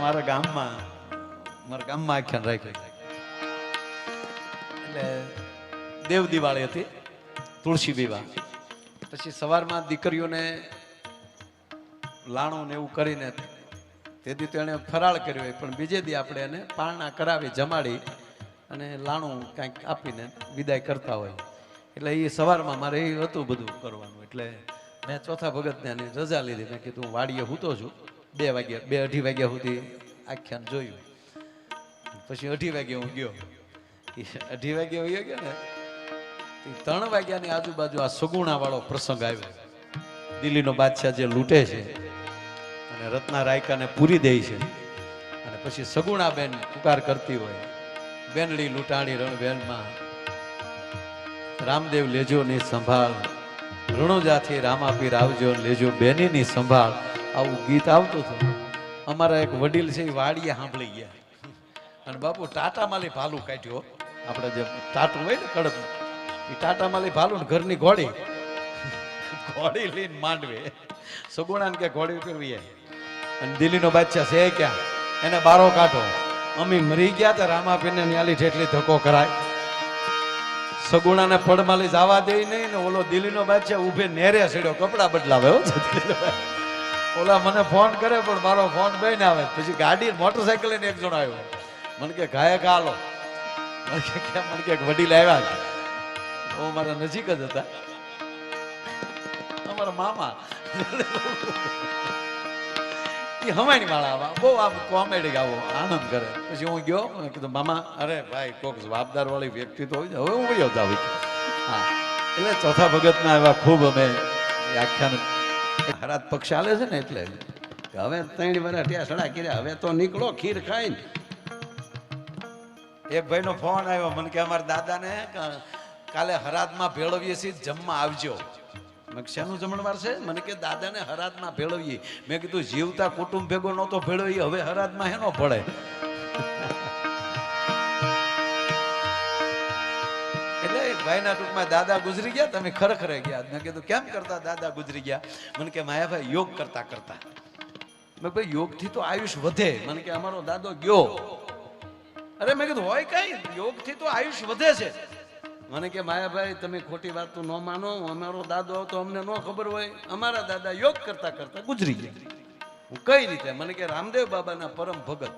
મારા ગામમાં આખ્યાન રાખ્યું. એટલે દેવ દિવાળી હતી, તુલસી વિવાહ. પછી સવારમાં દીકરીઓને લાણું ને એવું કરીને તેથી તો એને ફરાળ કર્યો હોય, પણ બીજે દી આપણે એને પારણા કરાવી જમાડી અને લાણું કાંઈક આપીને વિદાય કરતા હોય. એટલે એ સવારમાં મારે એ હતું બધું કરવાનું. એટલે મેં ચોથા ભગતને એની રજા લીધી. મેં કીધું વાડીએ હૂતો છું, 2 વાગ્યા 2-2:30 વાગ્યા સુધી આખ્યાન જોયું. પછી 2:30 વાગે હું ગયો. 2:30 વાગે વયો ગયો ને 3 વાગ્યાની આજુબાજુ આ સગુણા વાળો પ્રસંગ આવ્યો. દિલ્હીનો બાદશાહ જે લૂંટે છે અને રત્ના રાયકાને પૂરી દે છે, અને પછી સગુણા બેન પુકાર કરતી હોય, બેનડી લૂંટાણી રણવેલમાં રામદેવ લેજો ની સંભાળ, રણુજાથી રામાપીર આવજો લેજો બેનીની સંભાળ. આવું ગીત આવતું હતું. અમારા એક વડીલ છે એ વાડીએ સાંભળી ગયા અને બાપુ ટાટા માલી ભાલું કાઢ્યો. આપણે જે ટાટું હોય ને કડક, એ ટાટા માલી ભાલું ને ઘરની ઘોડી લઈને માંડવે સગુણાને કે ઘોડી ફેરવી અને દિલ્હીનો બાદશાહ છે ક્યાં, એને બારો કાઢો. અમે મરી ગયા તો રામાપીરને ન્યાલી જેટલી ધક્કો કરાય. સગુણાને પડમાલી જવા દે નહીં ને ઓલો દિલ્હીનો બાદશાહ ઉભે નેરે સડ્યો કપડા બદલાવે. ઓલા મને ફોન કરે પણ મારો ફોન બેન આવે. પછી ગાડી મોટરસાયકલ લઈને એક જણો આવ્યો. મને કે ગાયક હાલો. મને કે વડીલ આવ્યા. મારા નજીક જ હતા, અમારા મામા. એ હમાણી વાળા આવા બહુ આમ કોમેડી ગાવો, આનંદ કરે. પછી હું ગયો, મેં કીધું મામા, અરે ભાઈ કોઈક જવાબદાર વાળી વ્યક્તિ તો હોય ને, હવે હું વયો જાવ. હા, એટલે ચોથા ભગતના એવા ખૂબ અમે આખ્યાન હરાત પક્ષ ચાલે છે ને, એટલે હવે 3 વર્ષ ત્યાં સડા કર્યા, હવે તો નીકળો ખીર ખાઈને. એક ભાઈનો ફોન આવ્યો, મને કે અમારા દાદાને કાલે હરાદમાં ભેળવીએ છીએ, જમવા આવજો. મેં શેનું જમણવાર છે? મને કે દાદાને હરાદમાં ભેળવીએ. મેં કીધું જીવતા કુટુંબ ભેગો નહોતો ભેળવીએ, હવે હરાદમાં હેનો પડે? એટલે ભાઈના ટૂંકમાં દાદા ગુજરી ગયા, તમે ખરેખર ગયા. મેં કીધું કેમ કરતા દાદા ગુજરી ગયા? મને કે માયાભાઈ યોગ કરતા કરતા. મેં ભાઈ યોગથી તો આયુષ વધે. મને કે અમારો દાદો ગયો. અરે મેં કીધું હોય કઈ, યોગથી તો આયુષ વધે છે. મને કે માયાભાઈ તમે ખોટી વાત તો ન માનો, અમારો દાદો તો અમને ન ખબર હોય. અમારા દાદા યોગ કરતા કરતા ગુજરી ગયા. હું કઈ રીતે? મને કે રામદેવ બાબાના પરમ ભગત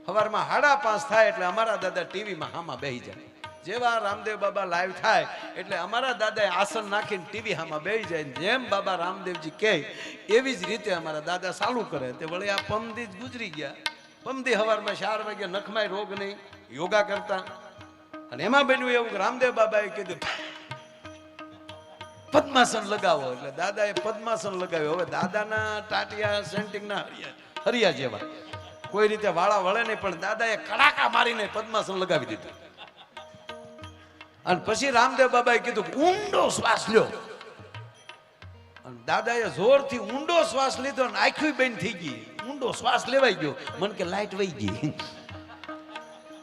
સવારમાં 5:30 થાય એટલે અમારા દાદા ટીવીમાં હામાં બેસી જાય. જેવા રામદેવ બાબા લાઈવ થાય એટલે અમારા દાદાએ આસન નાખીને ટીવી હામાં બેસી જાય. જેમ બાબા રામદેવજી કહે એવી જ રીતે અમારા દાદા ચાલુ કરે. તે વળી આ પમદી જ ગુજરી ગયા. પમદી સવારમાં 4 વાગે નખમાય રોગ નહીં, યોગા કરતા. અને એમાં બન્યું એવું, રામદેવ બાબાએ કીધું પદ્માસન લગાવો. એટલે દાદાએ પદ્માસન લગાવ્યો. હવે દાદાના ટાટિયા સેન્ટિંગના હરિયા જેવા, કોઈ રીતે વાળા વળે નહીં, પણ દાદાએ કડાકા મારીને પદ્માસન લગાવી દીધું. અને પછી રામદેવ બાબાએ કીધું ઊંડો શ્વાસ લ્યો. અને દાદાએ જોરથી ઊંડો શ્વાસ લીધો અને આંખી બંધ થઈ ગઈ. ઊંડો શ્વાસ લેવાઈ ગયો. મને કે લાઈટ વહી ગઈ.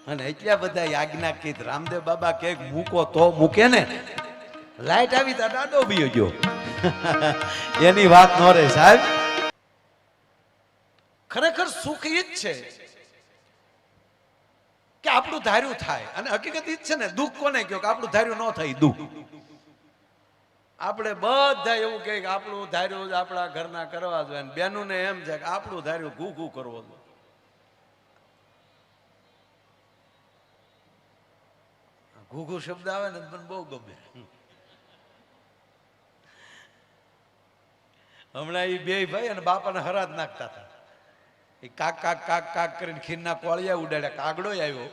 અને એટલા બધા આજ્ઞા કીધ. રામદેવ બાબા કે મૂકો તો મૂકે ને, લાઈટ આવી તા દાદો બી ગયો. એની વાત ન રહે સાહેબ. ખરેખર સુખ ઈ જ છે કે આપણું ધાર્યું થાય. અને હકીકત ઈ જ છે ને, દુઃખ કોને કહ્યું કે આપણું ધાર્યું ન થાય દુઃખ. આપણે બધા એવું કહે કે આપણું ધાર્યું આપણા ઘરના કરવા જોઈએ, બેનું ને એમ છે કે આપણું ધાર્યું ઘૂ ઘૂ કરવો જોઈએ. ઘૂઘુ શબ્દ આવે ને મને બહુ ગમે. હમણાં એ 2 ભાઈ અને બાપાને હરાદ નાખતા હતા. એ કાક કાક કાક કાક કરીને ખીરના કોળિયા ઉડાડ્યા. કાગડો આવ્યો,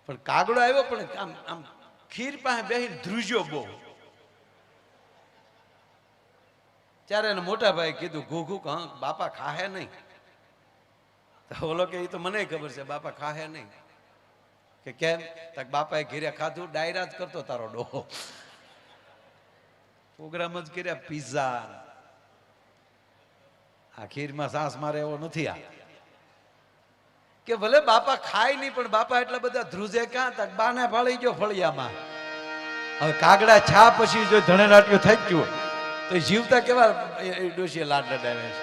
પણ કાગડો આવ્યો પણ આમ આમ ખીર પાસે બેસીને ધ્રુજ્યો બહુ. ત્યારે એને મોટા ભાઈ કીધું ઘૂઘુ બાપા ખાહે નહીં. તો બોલો કે એ તો મને ખબર છે બાપા ખાહે નહીં. કે કેમ? તક બાપાએ ઘીરે ખાધું, ડાયરા જ કરતો તારો ડોહો. પ્રોગ્રામ જ કર્યા, પિઝા. આ ખીરમાં સાસ મારે એવો નથી. આ કે ભલે બાપા ખાય નહીં, પણ બાપા એટલા બધા ધ્રુજે ક્યાં? તક બાને ફાળી ગયો ફળિયામાં. હવે કાગડા છા પછી જો ધણે નાટ્યું થઈ ગયું તો જીવતા કેવા ડોશીએ લાડ લડાવે છે.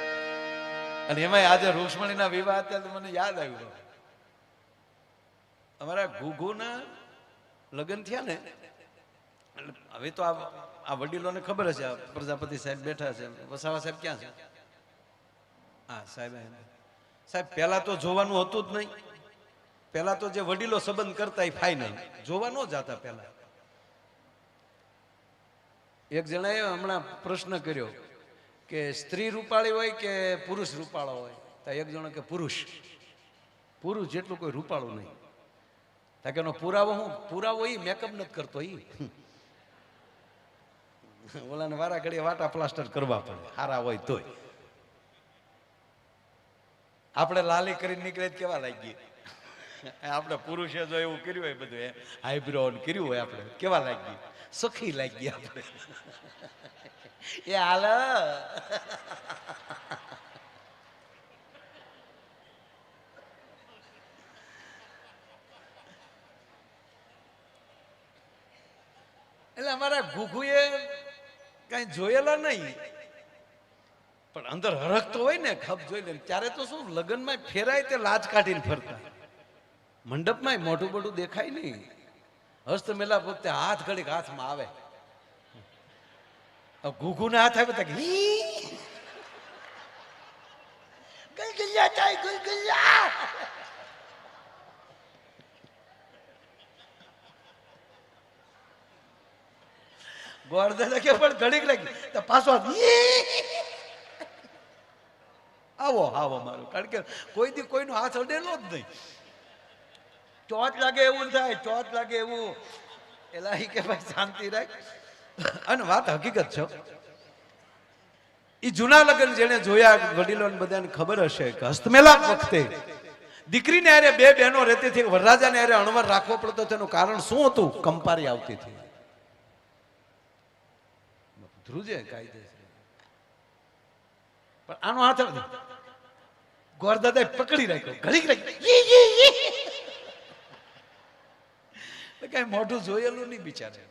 અને એમાં આજે રૂક્ષ્મણીના વિવાહ હતા તો મને યાદ આવ્યું, અમારા ઘુઘુના લગ્ન થયા ને, હવે તો આ વડીલોને ખબર હશે, પ્રજાપતિ સાહેબ બેઠા છે, વસાવા સાહેબ ક્યાં છે? હા સાહેબ, સાહેબ પહેલા તો જોવાનું હતું જ નહીં, પહેલા તો જે વડીલો સંબંધ કરતા એ ફાઇનલ જોવા ન જતા. પહેલા એક જણાએ હમણાં પ્રશ્ન કર્યો કે સ્ત્રી રૂપાળી હોય કે પુરુષ રૂપાળો હોય, તો એક જણો કે પુરુષ જેટલું કોઈ રૂપાળું નહીં. કે એનો પુરાવો હું? પુરાવો એ મેકઅપ નથી કરતો, એ ઓલાને વારા ઘડીએ વાટા પ્લાસ્ટર કરવા પડે, હારા હોય તોય. આપણે લાલી કરીને નીકળે કેવા લાગીએ? આપણે પુરુષે જો એવું કર્યું હોય, બધું આઈબ્રો કર્યું હોય, આપણે કેવા લાગીએ? સખી લાગીએ આપણે. એ હાલ એટલે અમારા ઘુઘુએ કઈ જોયેલા નહીં, પણ અંદર હરખતો હોય ને, ખપ જોઈ લે ત્યારે તો શું લગ્નમાં ફેરાય તે લાજ કાઢીને ફરતા, મંડપમાં મોઢું બોઢું દેખાય નહીં, હસ્ત મેલા પોતે હાથ ઘડીક હાથમાં આવે, ઘુઘુને હાથ આવે તો ગોરદાદા કે પણ ઘડીક લાગી તો પાછો આવો આવો મારું, કારણ કે કોઈ દી કોઈનો હાથ અડેલો જ નહીં. ચોથ લાગે એવું થાય, ચોથ લાગે એવું. એલા કે ભાઈ શાંતિ રાખ. અને વાત હકીકત છે, એ જૂના લગ્ન જેને જોયા વડીલોને બધાને ખબર હશે કે હસ્તમેલાપ વખતે દીકરીને હારે બે બહેનો રહેતી હતી, વરરાજાને હારે અણવર રાખવો પડતો. તેનું કારણ શું હતું? કંપારી આવતી હતી. ધ્રુજે કાયદે પણ આનો હાથ ગોરદાદાએ પકડી રાખ્યો, ઘડીક રાખ્યો. કઈ મોઢું જોયેલું નહીં બિચારે.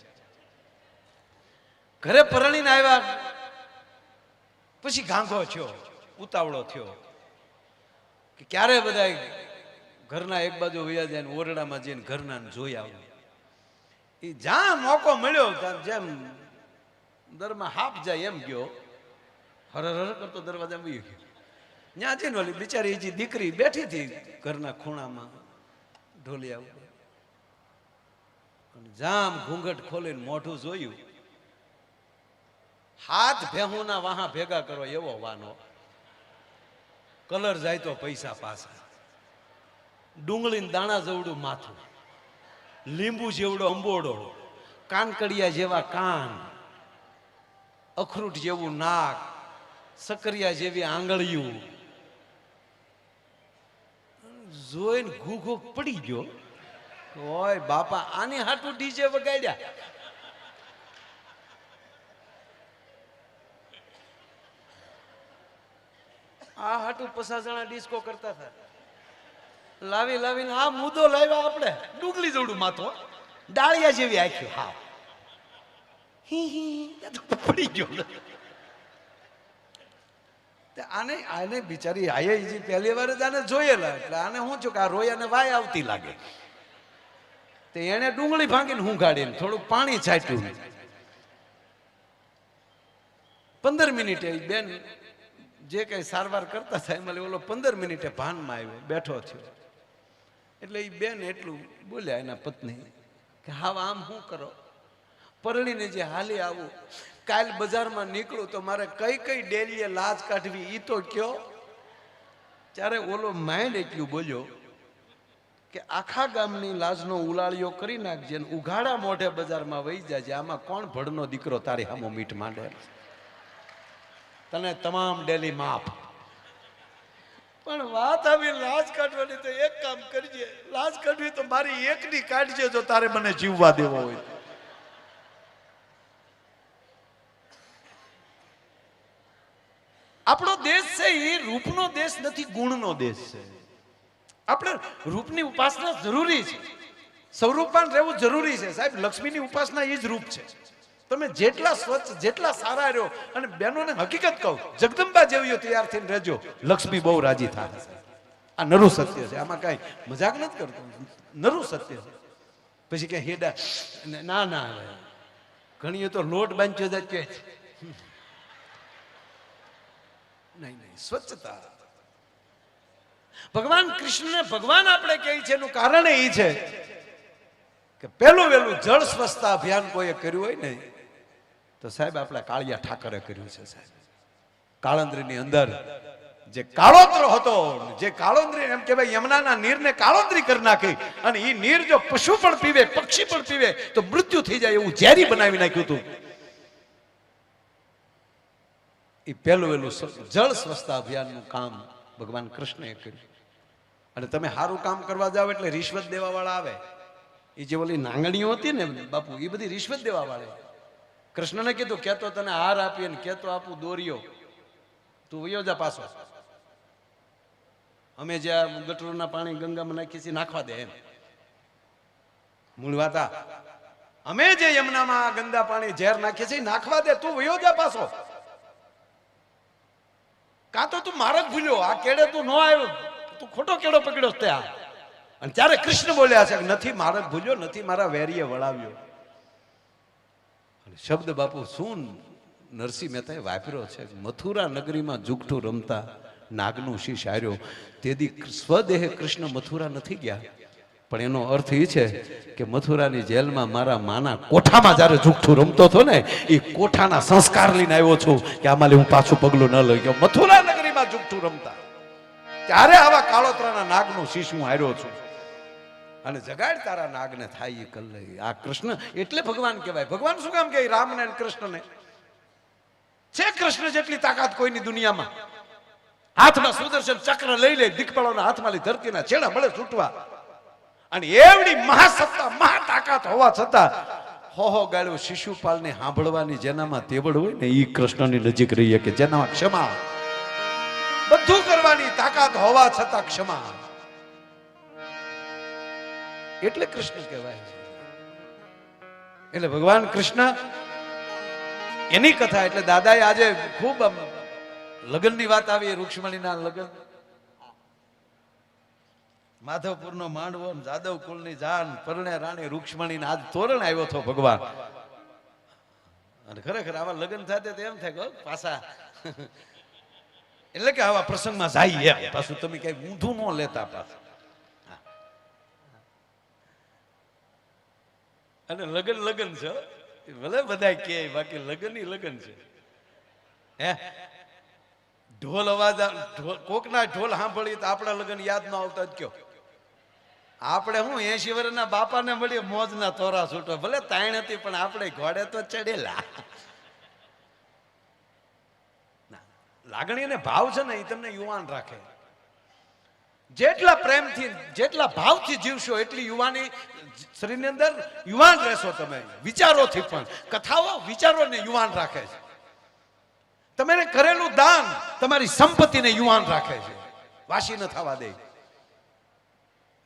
ઘરે પરણીને આવ્યા પછી ગાંગો થયો, ઉતાવળો થયો કે ક્યારે બધા ઘરના એક બાજુ વયા જાય, ઓરડામાં જઈને ઘરના જોઈ આવું. એ જ્યાં મોકો મળ્યો ત્યાં જેમ દરમાં હાફ જાય એમ ગયો, હર હર કરતો દરવાજા વહી ગયો. ત્યાં જઈને ઓલી બિચારી જે દીકરી બેઠી હતી ઘરના ખૂણામાં ઢોલિયા ઉપર, જામ ઘૂંઘટ ખોલીને મોઢું જોયું. હાથ ભેહુના વાહા ભેગા કરો એવો વાનો, કલર જાય તો પૈસા પાછા, ડુંગળી દાણા જેવડું માથું, લીંબુ જેવડો અંબોડો, કાનકડિયા જેવા કાન, અખરૂટ જેવું નાક, સકરિયા જેવી આંગળીયું. જોઈને ઘૂઘો પડી ગયો. ઓય બાપા, આની હાટું ડીજે વગાડ્યા. આ હાટું 50 જણા ડિસ્કો કરતા હતા. લાવીને આ મુદ્દો લાવ્યા આપણે, ડુંગળી જેવડું માથો, ડાળિયા જેવી આખ્યું, હા પડી ગયો. આને બિચારી આયે પહેલી વાર જ આને જોયેલા, એટલે આને શું થયું કે આ રોયાને વાય આવતી લાગે. તે એને ડુંગળી ભાંગીને હું ગાડીને થોડુંક પાણી છાંટ્યું. 15 મિનિટે બેન જે કઈ સારવાર કરતા હતા એમાં ઓલો 15 મિનિટે ભાનમાં આવ્યો, બેઠો થયો. એટલે એ બેન એટલું બોલ્યા એના પત્ની કે હા આમ શું કરો, પરણીને જે હાલી આવું, કાલ બજારમાં નીકળું તો મારે કઈ કઈ ડેલીએ લાજ કાઢવી ઈ તો કયો. ત્યારે ઓલો માઇન્ડ એટલું બોલ્યો કે આખા ગામની લાજનો ઉલાળિયો કરી નાખજે, ઉઘાડા મોઢે બજારમાં વહી જાય, આમાં કોણ ભડનો દીકરો તારી હામો મીઠ માંડે, તને તમામ ડેલી માફ. પણ વાત આવી લાજ કાઢવાની તો એક કામ કરજે, લાજ કાઢવી તો મારી એકની કાઢજે જો તારે મને જીવવા દેવો હોય. આપણો દેશ છે એ રૂપનો દેશ નથી, ગુણનો દેશ છે. આપણે રૂપની ઉપાસના જરૂરી છે, સ્વરૂપવાન રહેવું જરૂરી છે સાહેબ. લક્ષ્મીની ઉપાસના એ જ રૂપ છે. તમે જેટલા સ્વચ્છ જેટલા સારા રહ્યો, અને બહેનોને હકીકત કહું, જગદંબા જેવીઓ તૈયાર થઈને રહેજો, લક્ષ્મી બહુ રાજી થાય. આ નરું સત્ય છે, આમાં કઈ મજાક નથી કરતો, નરું સત્ય છે. પછી કે હેડા ના ના ઘણીએ તો લોટ બાંધ્યો જાય કે નહીં નહીં, સ્વચ્છતા. ભગવાન કૃષ્ણને ભગવાન આપણે કહે છે એનું કારણ એ છે કે પહેલું વહેલું જળ સ્વચ્છતા અભિયાન કોઈએ કર્યું હોય ને તો સાહેબ આપણા કાળિયા ઠાકરે કર્યું છે. સાહેબ કાળંદ્રીની અંદર જે કાળોતરો હતો, જે કાળોતરી એમ કે ભાઈ યમુનાના નીરને કાળોતરી કરી નાખી, અને એ નીર જો પશુ પણ પીવે, પક્ષી પણ પીવે તો મૃત્યુ થઈ જાય એવું ઝેરી બનાવી નાખ્યું હતું. એ પહેલું વહેલું જળ સ્વચ્છતા અભિયાનનું કામ ભગવાન કૃષ્ણએ કર્યું. અને તમે સારું કામ કરવા જાવ એટલે રિશ્વત દેવા વાળા આવે. એ જે ઓલી નાંગણીઓ હતી ને બાપુ, એ બધી રિશ્વત દેવા વાળા. કૃષ્ણને કીધું કે તો તને હાર આપીએ ને કે તો આપું દોરીઓ, તું વયો જા પાછો. અમે જ્યાં ગટરના પાણી ગંગામાં નાખીએ છીએ નાખવા દે એમ. મૂળ વાત આ, અમે જે યમુનામાં ગંદા પાણી ઝેર નાખીએ છીએ નાખવા દે, તું વયો જા પાછો. કાં તો તું માર્ગ ભૂલ્યો, આ કેડે તું ન આવ્યો, તું ખોટો કેડો પકડ્યો ત્યાં. અને ત્યારે કૃષ્ણ બોલ્યા છે કે નથી માર્ગ ભૂલ્યો, નથી મારા વેરીએ વળાવ્યો. શબ્દ બાપુ શું નરસિંહ મહેતાએ વાપર્યો છે, મથુરા નગરીમાં જુગઠું રમતા નાગનું શીશ હાર્યો. તેથી સ્વદેહે કૃષ્ણ મથુરા નથી ગયા, પણ એનો અર્થ એ છે કે મથુરાની જેલમાં મારા માના કોઠામાં જયારે જુગઠું રમતો હતો ને, એ કોઠાના સંસ્કાર લઈને આવ્યો છું કે આમાં હું પાછું પગલું ન લઈ ગયો. મથુરા નગરીમાં જુગઠું રમતા ત્યારે આવા કાળોતરાના નાગનું શીશ હું હાર્યો છું. અને જગાડ તારા નાગને થાય એ કલ્લે. આ કૃષ્ણ એટલે ભગવાન કહેવાય. ભગવાન શું કામ કહે રામને અને કૃષ્ણને? છે કૃષ્ણ જેટલી તાકાત કોઈની દુનિયામાં. હાથમાં સુદર્શન ચક્ર લઈ લે, દિક્પાળોના હાથમાં લઈ ધરતીના છેડા મળે છૂટવા. અને એવડી મહાસત્તા મહાતાકાત હોવા છતાં હો ગાળ્યો શિશુપાલને સાંભળવાની જેનામાં તેવડ હોય ને એ કૃષ્ણની નજીક રહીએ કે જેનામાં ક્ષમા, બધું કરવાની તાકાત હોવા છતાં ક્ષમા. એટલે કૃષ્ણ કહેવાય છે. એટલે ભગવાન કૃષ્ણ એની કથા. એટલે દાદાએ આજે ખૂબ લગ્નની વાત આવી, રૂક્ષ્મણીના લગ્ન, માધવપુરનો માંડવો, જાદવ કુલની જાન, પરણે રાણી રૂક્ષ્મણીને આજ તોરણ આવ્યો હતો ભગવાન. અને ખરેખર આવા લગ્ન થાય તો એમ થાય કે પાછા એટલે કે આવા પ્રસંગમાં જાય એમ પાછું તમે કઈ ઊંધું ન લેતા પાછું. અને લગન લગન છે, ભલે બધા કે બાકી લગન ઈ લગન છે. હે ઢોલ અવાજ, કોકના ઢોલ સાંભળીએ તો આપણા લગન યાદ ન આવતા જ કયો. આપણે હું 80 વર્ષના બાપાને મળીએ મોજના તોરા છૂટો, ભલે તાણ હતી પણ આપણે ઘોડે તો ચડેલા. લાગણી અને ભાવ છે ને એ તમને યુવાન રાખે. જેટલા પ્રેમથી જેટલા ભાવથી જીવશો એટલી યુવાની શરીરની અંદર યુવાન રહેશો તમે. વિચારોથી પણ કથાઓ વિચારોને યુવાન રાખે છે. તમે કરેલું દાન તમારી સંપત્તિને યુવાન રાખે છે, વાસી ન થવા દે.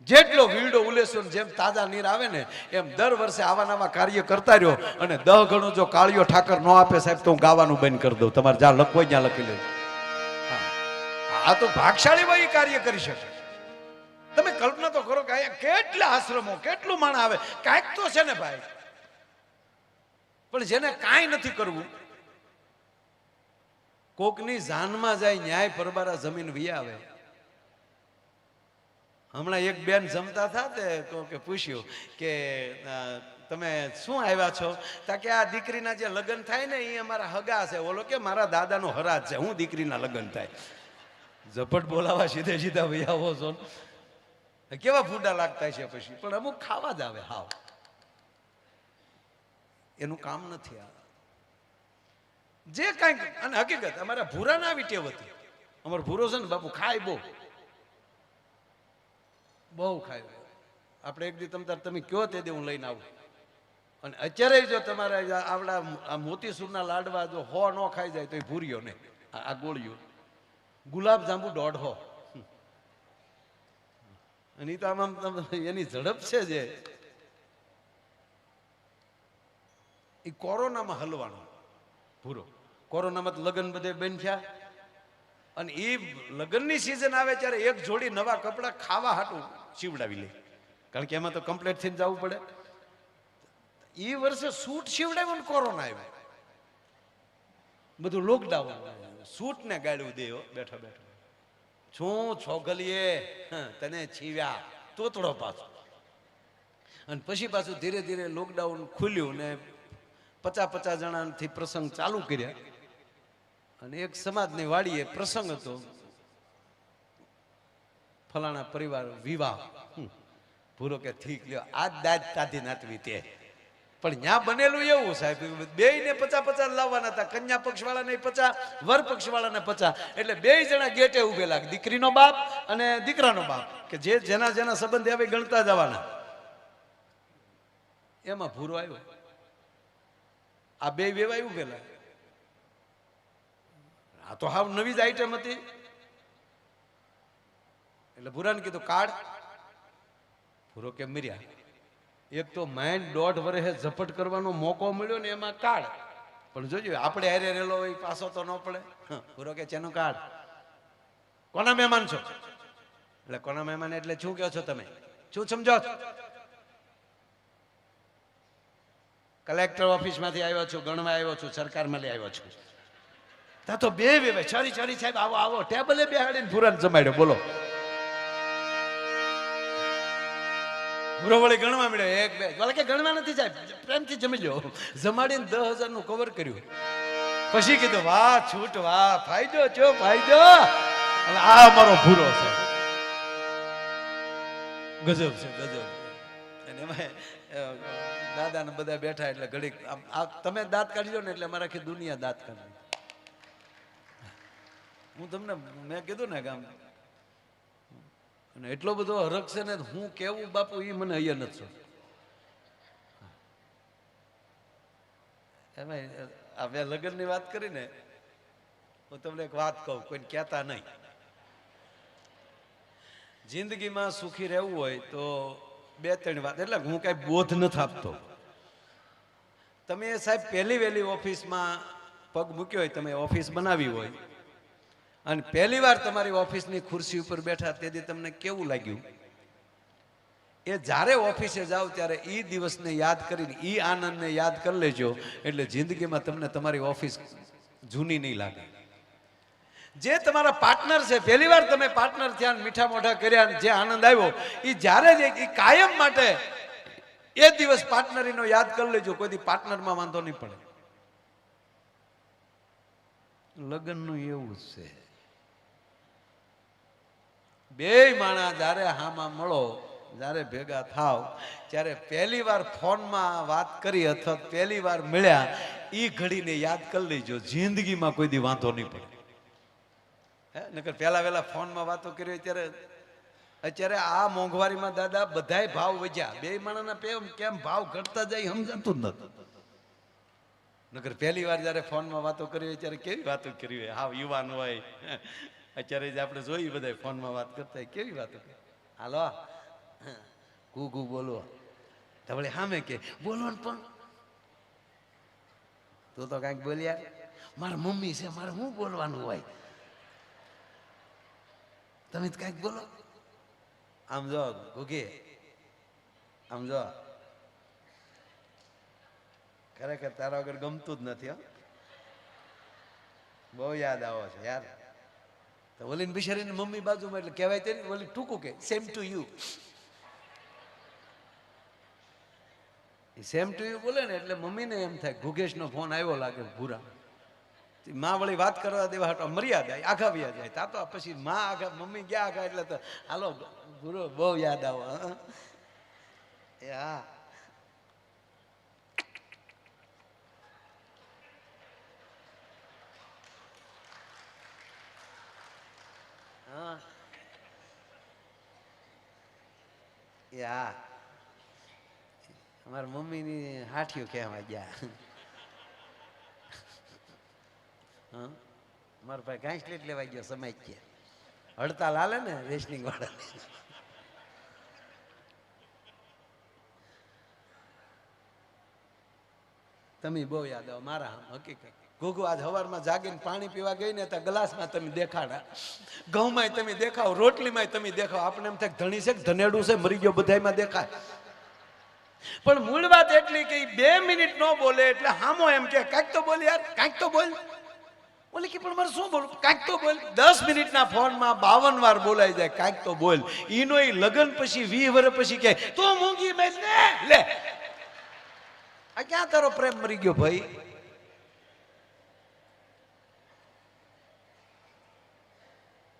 જેટલો વીડો ઉલેસો જેમ તાજા નીર આવે ને એમ દર વર્ષે આવા નવા કાર્ય કરતા રહ્યો. અને 10 ગણું જો કાળિયો ઠાકર ન આપે સાહેબ તો હું ગાવાનું બંધ કરી દઉં. તમારે જ્યાં લખવો ત્યાં લખી લેજો. આ તો ભાગશાળી હોય કાર્ય કરી શકે. તમે કલ્પના તો કરો કે કેટલા આશ્રમો, કેટલું માણ આવે, કાંઈક તો છે ને ભાઈ. પણ જેને કાંઈ નથી કરવું, કોકની જાનમાં જાય ન્યાય પરબારા જમીન વી આવે. હમણાં એક બેન જમતા હતા તે કે પૂછ્યું કે તમે શું આવ્યા છો? તા કે આ દીકરીના જે લગ્ન થાય ને એ અમારા હગા છે. ઓલો કે મારા દાદાનો હરાજ છે, હું દીકરીના લગ્ન થાય. ઝપટ બોલાવા સીધે સીધા ભાઈ આવો છો. કેવા ફૂડા લાગતા છે પછી, પણ અમુક ખાવા જ આવે. હાવ એનું કામ નથી આ જે કાંઈક. અને હકીકત અમારા ભૂરા ના આવી ટેવ હતી. અમારો ભૂરો છે ને બાપુ ખાય બહુ ખાય. આપણે એક દી તમે કયો તે દે હું લઈને આવું. અને અત્યારે જો તમારે આવડા મોતીસૂરના લાડવા જો 100 ન ખાઈ જાય તો એ ભૂર્યો નહીં. આ ગોળીઓ ગુલાબ જાંબુ 150. અને એ તો આમ એની ઝડપ છે જે એ કોરોનામાં હલવાનો ભૂરો. કોરોનામાં લગ્ન બધે બંધ થયા અને એ લગ્નની સિઝન આવે ત્યારે એક જોડી નવા કપડાં ખાવા હાટું સીવડાવી લે, કારણ કે એમાં તો કમ્પ્લીટ થઈને જવું પડે. એ વર્ષે સૂટ સીવડાવ્યો ને કોરોના આવ્યો, બધું લોકડાઉન, સૂટ ને ગાળ્યું દે બેઠો બેઠો. શું છોગલીએ તને છીવ્યા તોતડો પાછો. અને પછી પાછું ધીરે ધીરે લોકડાઉન ખુલ્યું ને 50 જણાથી પ્રસંગ ચાલુ કર્યા. અને એક સમાજની વાડીએ પ્રસંગ હતો, ફલાણા પરિવાર વિવાહ. ભૂરો કે ઠીક લ્યો, આજ દાજ તાધી નાતવી તે. પણ ત્યાં બનેલું એવું સાહેબ, બે ને 50 લાવવાના હતા, કન્યા પક્ષ વાળાને 50, વર પક્ષ વાળાને 50. એટલે 2 જણા ગેટે ઉભેલા, દીકરીનો બાપ અને દીકરાનો બાપ, કે જે જેના જેના સંબંધ આવે ગણતા જવાના. એમાં ભૂરો આવ્યો, આ 2 વેવાય ઉભેલા. આ તો હાવ નવી જ આઈટમ હતી. એટલે ભૂરાને કીધું કાઢ. ભૂરો કે મર્યા. એક તો માઇન્ડ 1.5 વર્ષે ઝપટ કરવાનો મોકો મળ્યો ને એમાં કાઢ. પણ જોજો આપણે હારે રેલો હોય પાછો તો ન પડે. ભૂરો કે ચેનું કાઢ. કોના મહેમાન છો? એટલે કોના મહેમાન એટલે શું કહો છો તમે, શું સમજો છો? કલેક્ટર ઓફિસ માંથી આવ્યો છું, ગણવા આવ્યો છું, સરકારમાં લઈ આવ્યો છું. ત્યાં તો 2 વેવાય, છરી સાહેબ આવો આવો, ટેબલે બેહાડીને ભૂરાને જમાડ્યો. બોલો, ભૂરો વળી ગણવા મળ્યો, 1 2, કે ગણવા નથી સાહેબ, પ્રેમથી જમી લો. જમાડીને 10,000 નું કવર કર્યું. પછી કીધું વાહ છૂટ, વાહ ફાયદો છો ફાયદો. આ અમારો ભૂરો છે, ગજબ છે ગજબ. અને એમાં દાદા ને બધા બેઠા એટલે ઘડીક તમે દાંત કાઢી લો ને એટલે અમારે આખી દુનિયા દાંત કાઢી. હું તમને મેં કીધું ને ગામ, અને એટલો બધો હરખ છે ને, હું કેવું બાપુ એ મને અહીંયા નથી. એમાં હવે લગ્નની વાત કરીને હું તમને એક વાત કહું, કોઈને કહેતા નહીં. જિંદગીમાં સુખી રહેવું હોય તો 2-3 વાત, એટલે હું કઈ બોધ નથી આપતો. તમે સાહેબ પહેલી વહેલી ઓફિસમાં પગ મૂક્યો હોય, તમે ઓફિસ બનાવી હોય અને પહેલી વાર તમારી ઓફિસની ખુરશી ઉપર બેઠા, તેથી તમને કેવું લાગ્યું? એ જ્યારે ઓફિસે જાઓ ત્યારે એ દિવસને યાદ કરીને એ આનંદને યાદ કરી લેજો, એટલે જિંદગીમાં તમને તમારી ઓફિસ જૂની નહીં લાગે. જે તમારા પાર્ટનર છે, પહેલી વાર તમે પાર્ટનર થયા, મીઠા મોઢા કર્યા, જે આનંદ આવ્યો, એ જ્યારે એ કાયમ માટે એ દિવસ પાર્ટનરીનો યાદ કરી લેજો, કોઈ પાર્ટનરમાં વાંધો નહીં પડે. લગ્નનું એવું છે, 2 માણા જ્યારે હામાં મળો, જ્યારે ભેગા થાવ, ત્યારે પહેલી વાર ફોનમાં વાત કરી અથવા પહેલી વાર મળ્યા, એ ઘડીને યાદ કરી લેજો, જિંદગીમાં કોઈ દી વાંધો નહીં પડે. નકર પહેલા વહેલા ફોનમાં વાતો કરી ત્યારે, અત્યારે આ મોંઘવારીમાં દાદા બધાય ભાવ વધ્યા, 2 માણાના કેમ ભાવ ઘટતા જાય સમજાતું જ નથી. નકર પહેલી વાર જયારે ફોનમાં વાતો કરી હોય ત્યારે કેવી વાતો કરી હોય, હાવ યુવાન હોય. અત્યારે જ આપણે જોઈ બધા ફોનમાં વાત કરતા હોય, કેવી વાતો કરે. હાલો કુ બોલો, તો વળી સામે કે બોલો ને, પણ તું તો કાંઈક બોલ્યા, મારા મમ્મી છે, મારે શું બોલવાનું હોય, તમે કાંઈક બોલો. આમ જો ગુગી, આમ જો, ખરેખર તારા વગર ગમતું જ નથી. બહુ યાદ આવો છે યાર. તો ઓલી બિચારીને મમ્મી બાજુમાં, એટલે કહેવાય તે ઓલી ટૂંકું કે same to you. Same to you બોલે ને એટલે મમ્મીને એમ થાય ગુગેશનો ફોન આવ્યો લાગે ભૂરા. માં વળી વાત કરવા દેવા હાટો મર્યાદા આઘા વ્યા જાય. તા તો પછી માં આઘા, મમ્મી ગયા આઘા, એટલે તો હાલો ભૂરો બહુ યાદ આવો. હા યા અમારા મમ્મીની હાઠીઓ કહેવા ગયા. મારા ભાઈ ઘાસ લેટ લેવા ગયો સમય કે હડતાલ હાલે ને રેશનિંગ વાળા. તમે બહુ યાદ આવો મારા આમ હકીકત. ઘોઘો આજ સવારમાં જાગીને પાણી પીવા ગઈ ને તો ગ્લાસમાં તમે દેખાડા, ઘઉંમાં તમે દેખાવ, રોટલીમાં તમે દેખાવ. આપણે એમ થાય ધણી છે કે ધનેડું છે મરી ગયો બધાયમાં દેખાય. પણ મૂળ વાત એટલી કે 2 મિનિટ ન બોલે એટલે હામો એમ કે કાંઈક તો બોલ યાર, કાંઈક તો બોલ. બોલે કે પણ મારે શું બોલું, કાંઈક તો બોલ. 10 મિનિટના ફોનમાં 52 વાર બોલાઈ જાય કાંઈક તો બોલ. ઈનો ઈ લગન પછી 20 વર્ષ પછી કે તું મૂંગી મેં લે. આ ક્યાં તારો પ્રેમ મરી ગયો ભાઈ?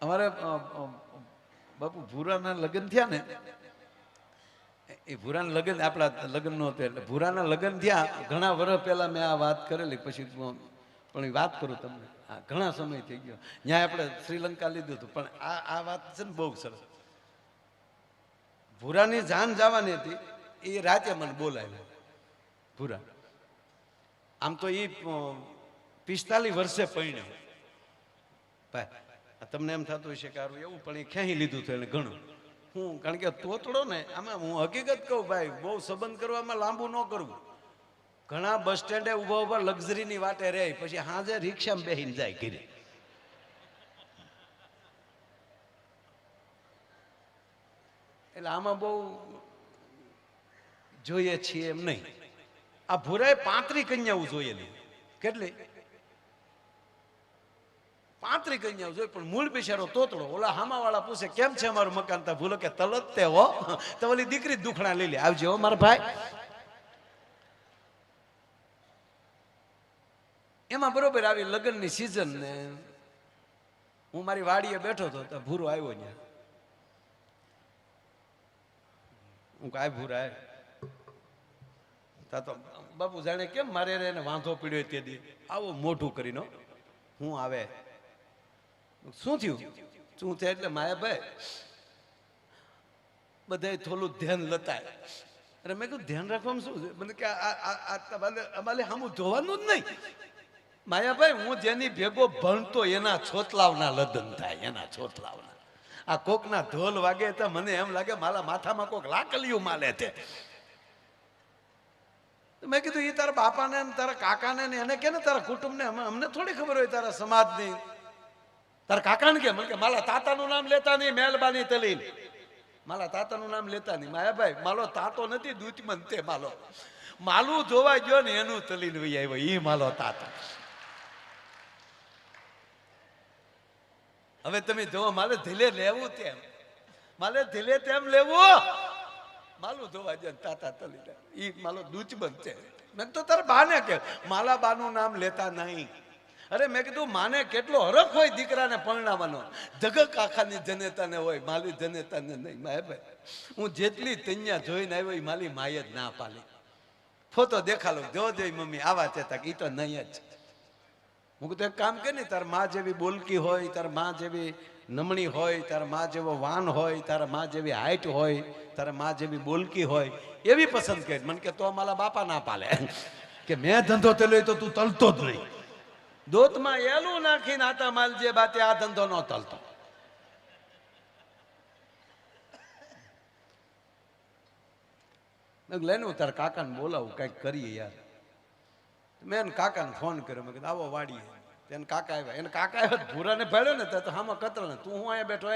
અમારે બાપુ ભૂરાના લગ્ન થયા ને, એ ભૂરાના લગ્ન આપણા લગ્ન નો હતું એટલે ભૂરાના લગ્ન થયા ઘણા વર્ષ પહેલા મેં આ વાત કરેલી. પછી પણ વાત કરું તમને, ઘણા સમય થઈ ગયો. ત્યાં આપણે શ્રીલંકા લીધું હતું, પણ આ વાત છે ને બહુ સરસ. ભૂરાની જાન જવાની હતી, એ રાતે મને બોલાવ્યો. ભૂરા આમ તો એ 45 વર્ષે પરણ્યો ભાઈ. તમને એમ થતું હશે કે સારું એવું, પણ એ ખેંચી લીધું હતું એને ઘણું. હું કારણ કે તોતડો ને આમાં હું હકીકત કહું ભાઈ, બહુ સંબંધ કરવામાં લાંબુ ન કરવું. ઘણા બસ સ્ટેન્ડે ઉભા ઉભા લક્ઝરીની વાટે રહે, પછી હાજે રિક્ષામાં બેસીને જાય ઘરે. એટલે આમાં બહુ જોઈએ છીએ એમ નહીં. આ ભૂરાએ 35 કન્યાઓ જોયેલી. કેટલી? 35 કન્યાઓ જોઈ, પણ મૂળ બિચારો તોતડો. ઓલા હામાવાળા પૂછે કેમ છે અમારું મકાન? તા ભૂલો કે તલત તે હો, તો ઓલી દીકરી દુખણા લઈ લે, આવજો હો મારા ભાઈ. એમાં બરોબર આવી લગ્નની સિઝન ને હું મારી વાડીએ બેઠો હતો તો ભૂરો આવ્યો. ત્યાં હું કાંઈ ભૂરા તા તો બાપુ જાણે કેમ મારે એને વાંધો પીડ્યો તે દી આવો મોઢું કરીને હું આવે. શું થયું? શું થાય? એટલે માયાભાઈ બધા થોડું ધ્યાન લતાય. અરે મેં કીધું ધ્યાન રાખવામાં શું છે? મને કે અમારે સામું જોવાનું જ નહીં. માયાભાઈ હું જેની ભેગો ભણતો એના છોતલાવના લગ્ન થાય, એના છોતલાવના. આ કોકના ઢોલ વાગે તો મને એમ લાગે મારા માથામાં કોક લાકલિયું માલે છે. મેં કીધું એ તારા બાપાને તારા કાકાને એને કે ને તારા કુટુંબને, અમને થોડી ખબર હોય તારા સમાજની. તારા કાકાને કે મને કે મારા તાતાનું નામ લેતા નહીં, મહેરબાની તલીન મારા તાતાનું નામ લેતા નહીં. માયાભાઈ માલો તાતો નથી, દૂધમન તે માલો. માલું જોવા ગયો ને એનું તલીન વહી આવ્યો, ઈ માલો તાતો. હવે તમે જોવો, મારે ધીલે લેવું તેમ, મારે ધીલે તેમ લેવું. માલું ધોવા જાય તાતા તલી ઈ માલો દૂધબંધ છે. મેં તો તારા બાને કે માલા બાનું નામ લેતા નહીં. અરે મેં કીધું માને કેટલો હરખ હોય દીકરાને પરણાવવાનો. જગક આખાની જનેતાને હોય, માલી જનેતાને નહીં. ભાઈ હું જેટલી તૈયા જોઈને આવ્યો એ માલી માય જ ના પાલી. ફોટો દેખાડો, જો જોઈ મમ્મી આવા ચેતા એ તો નહીં જ. હું કીધું એક કામ કે ને, તાર માં જેવી બોલકી હોય, તાર માં જેવી નમણી હોય, તારા માં જેવો વાન હોય, તારા માં જેવી હાઈટ હોય, તારા માં જેવી બોલકી હોય એવી પસંદ કરી. મને કે તો મારા બાપા ના પાલે કે મેં ધંધો તેલો તો તું તલતો જ નહીં. દોતમાં એલું નાખીને આતા માલ જે બાતે આ ધંધો ન તલતો. લઈને હું તારા કાકાને બોલાવું, કઈક કરીએ યાર. મેં કાકાને ફોન કર્યો, મેં કીધું આવો વાડીએ. એને કાકા આવ્યા, એને કાકા આવ્યા ભૂરાને ભેળ્યો ને તો હામાં કતરા, તું હું અહીંયા બેઠો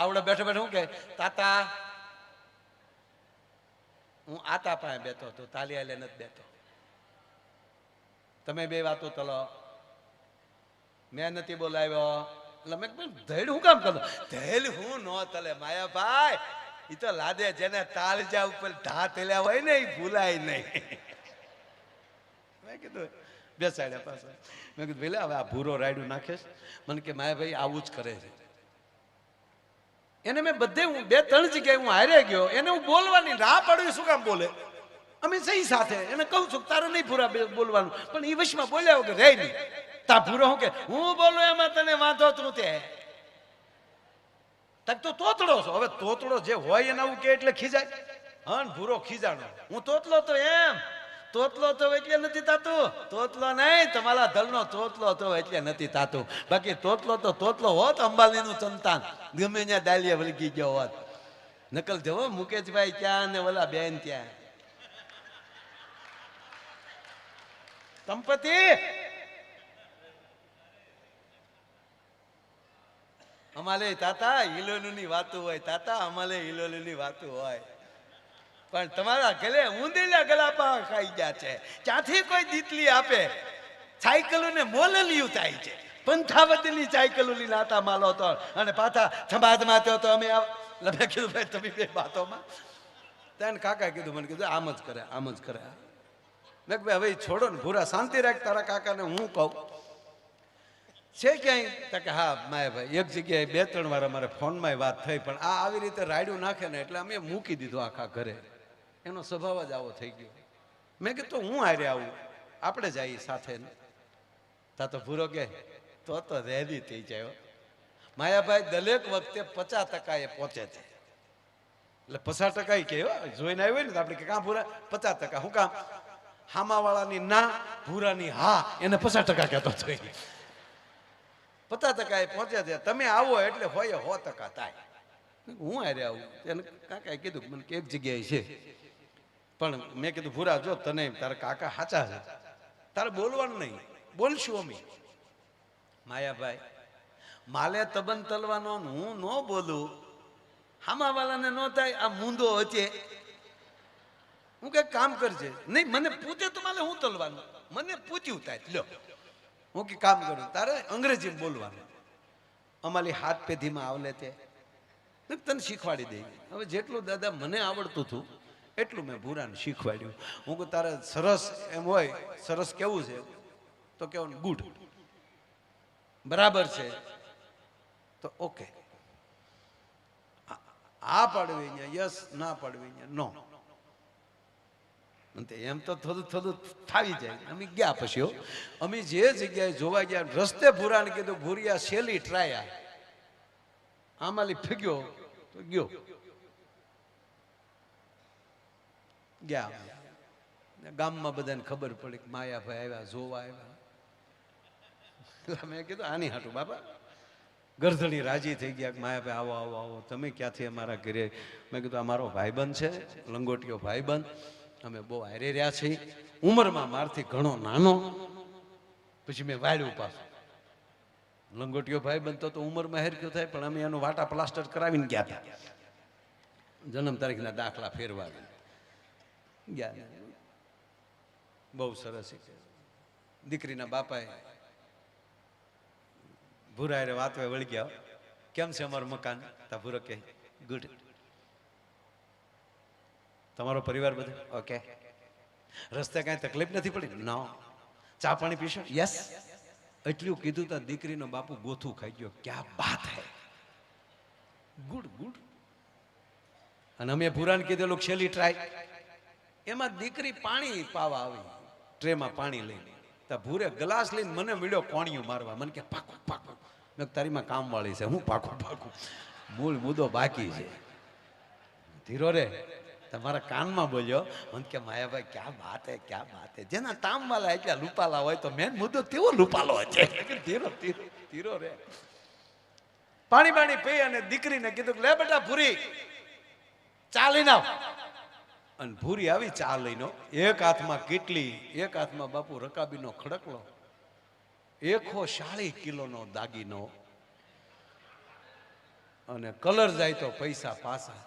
આવડે બેઠો બેઠો હું કે તાતા હું આતા પાસે બેઠો તો તાલી આલે નથી બેઠો. તમે બે વાતો તલો, મેં નથી બોલાવ્યો. એટલે મેં ધૈડ હું કામ કરો? ધૈડ હું ન તલે માયાભાઈ, એ તો લાદે જેને તાલજા ઉપર ઢા તેલ્યા હોય ને એ ભૂલાય નહીં. મેં કીધું બેસાડ્યા પાસે. મેં કીધું પેલા હવે આ ભૂરો રાયડું નાખેશ. મને કે માયાભાઈ આવું જ કરે છે. એને મેં બધે હું 2-3 જગ્યાએ હું હારે ગયો, એને હું બોલવાની ના પાડું. શું કામ બોલે? અમે સહી સાથે એને કહું છું તારે નહીં ભૂરા બોલવાનું, પણ એ વશમાં બોલ્યા વગર રહે નહીં. તા ભૂરો હું કે હું બોલું એમાં તને વાંધો તું તે તક તો તોતડો છો. હવે તોતડો જે હોય એને આવું કે એટલે ખીજાય. હા ભૂરો ખીજાણો. હું તોતલો તો એમ તોતલો તો એટલે નથી તાતું. તોતલો નહીં, તમારા દલનો તોતલો તો એટલે નથી તાતું. બાકી તોતલો તો તોતલો હોત, અંબાલીનું સંતાન ગમે ત્યાં ડાલિયા વળગી ગયો હોત. નકલ જવો મુકેશભાઈ ક્યાં ને ઓલા બેન ત્યાં. સંપત્તિ અમાલે તાતા હિલોલુની વાતો હોય, તાતા અમાલે હિલોલુની વાતો હોય, પણ તમારા ગલે ઊંધેલા ગલાપા ખાઈ ગયા છે. ક્યાંથી કોઈ દીતલી આપે? સાયકલોને મોલલિયું થાય છે. પંથાવતીની સાયકલોની લાતા માલો તો અને પાછા સમાજમાં તો અમે લમે કીધું ભાઈ તમે બે વાતોમાં તેને કાકા કીધું, મને કીધું આમ જ કરે, આમ જ કરે. મેં ભાઈ હવે છોડો ને ભૂરા, શાંતિ રાખ. તારા કાકાને હું કહું છે ક્યાંય? કે હા માયાભાઈ એક જગ્યાએ 2-3 વાર અમારે ફોનમાં વાત થઈ, પણ આ આવી રીતે રાયડું નાખે ને એટલે અમે મૂકી દીધું આખા ઘરે. એનો સ્વભાવ જ આવો થઈ ગયો. મેં કીધું હું હારે આવું, આપણે જઈએ સાથે. તા તો ભૂરો કે તો રેડી થઈ જાય. માયાભાઈ દરેક વખતે 50% એ પહોંચે છે. એટલે 50% કે જોઈને આવ્યો ને તો આપણે કે કાં ભૂરા 50%? શું કામ? હામાવાળાની ના, ભૂરાની હા, એને 50% કહેતો થઈ. 50% એ પહોંચે છે. તમે આવો એટલે હોય 100% થાય. હું હારે આવું. એને કાકાએ કીધું મને કે એક જગ્યાએ છે, પણ મેં કીધું ભૂરા જો તને તારા કાકા સાચા છે, તારે બોલવાનું નહીં, બોલશું અમે. માયાભાઈ માલે તબન તલવાનો હું ન બોલું, હામાવાળાને ન થાય. આ મૂંદો હશે, હું કઈ કામ કરજે નહીં, મને પૂછે તો મારે હું તલવાનું, મને પૂછ્યું થાય લ્યો હું કે કામ કરું, તારે અંગ્રેજી બોલવાનું. અમારી હાથ પેઢીમાં આવલે તે તને શીખવાડી દઈ. હવે જેટલું દાદા મને આવડતું હતું એટલું મેં ભૂરાને શીખવાડ્યું. હું કહું તારે સરસ એમ હોય, સરસ કેવું છે તો કેવું ગુડ, બરાબર છે તો ઓકે, આ પાડવી અહીંયા યસ, ના પાડવી અહીંયા નો. એમ તો થોડું થોડું થાવી જાય. અમે ગયા પછી અમે જે જગ્યાએ જોવા ગયા રસ્તે ભૂરાને કીધું ભૂરિયા શેલી ટ્રાયા, આમાલી ફીગ્યો તો ગયો. ગયા ગામમાં બધાને ખબર પડી કે માયાભાઈ આવ્યા, જોવા આવ્યા. મેં કીધું આની હાટું બાપા. ગરધણી રાજી થઈ ગયા કે માયાભાઈ આવો આવો આવો, તમે ક્યાંથી અમારા ઘરે? મેં કીધું અમારો ભાઈબંધ છે, લંગોટીયો ભાઈબંધ, અમે બહુ હારે રહ્યા છીએ. ઉંમરમાં મારથી ઘણો નાનો. પછી મેં વાળ્યું પાછું. લંગોટીયો ભાઈબંધ તો ઉંમરમાં હેરખ્યો થાય, પણ અમે એનું વાટા પ્લાસ્ટર કરાવીને ગયા હતા. જન્મ તારીખના દાખલા ફેરવાવીને ગયા. બહુ સરસ. દીકરીના બાપાએ ભૂરા રે વાત વળી ગયા, કેમ છે અમારું મકાન? તા ભૂરો કે ગુડ. તમારો પરિવાર બધું ઓકે? રસ્તે કાંઈ તકલીફ નથી પડી? નો. ચા પાણી પીશો? યસ. એટલું કીધું તા દીકરીનો બાપુ ગોથું ખાઈ ગયો. ક્યાં બાત હે, ગુડ ગુડ. અને અમે ભૂરાને કીધેલું છેલ્લી ટ્રાય. એમાં દીકરી પાણી પાવા આવી ટ્રેમાં પાણી લઈને. તા ભૂરે ગ્લાસ લઈને મને મળ્યો કોણિયું મારવા. મને કે પાકું પાકું. મેં તારીમાં કામ વાળી છે, હું પાકું પાકું, મૂળ મુદ્દો બાકી છે. ધીરો રે તમારા કાનમાં બોલ્યો. મને કે માયાભાઈ ક્યાં વાત હે, ક્યાં વાત હે. જેના તામ વાળા એટલા રૂપાલા હોય તો મેન મુદ્દો તેવો રૂપાલો છે. ધીરો ધીરો ધીરો રે. પાણી પાણી પી અને દીકરીને કીધું લે બેટા ભૂરી ચા લઈને આવ. અને ભૂરી આવી ચા લઈને, એક હાથમાં કેટલી, એક હાથમાં બાપુ રકાબીનો ખડકલો, 140 કિલોનો દાગીનો, અને કલર જાય તો પૈસા પાછા,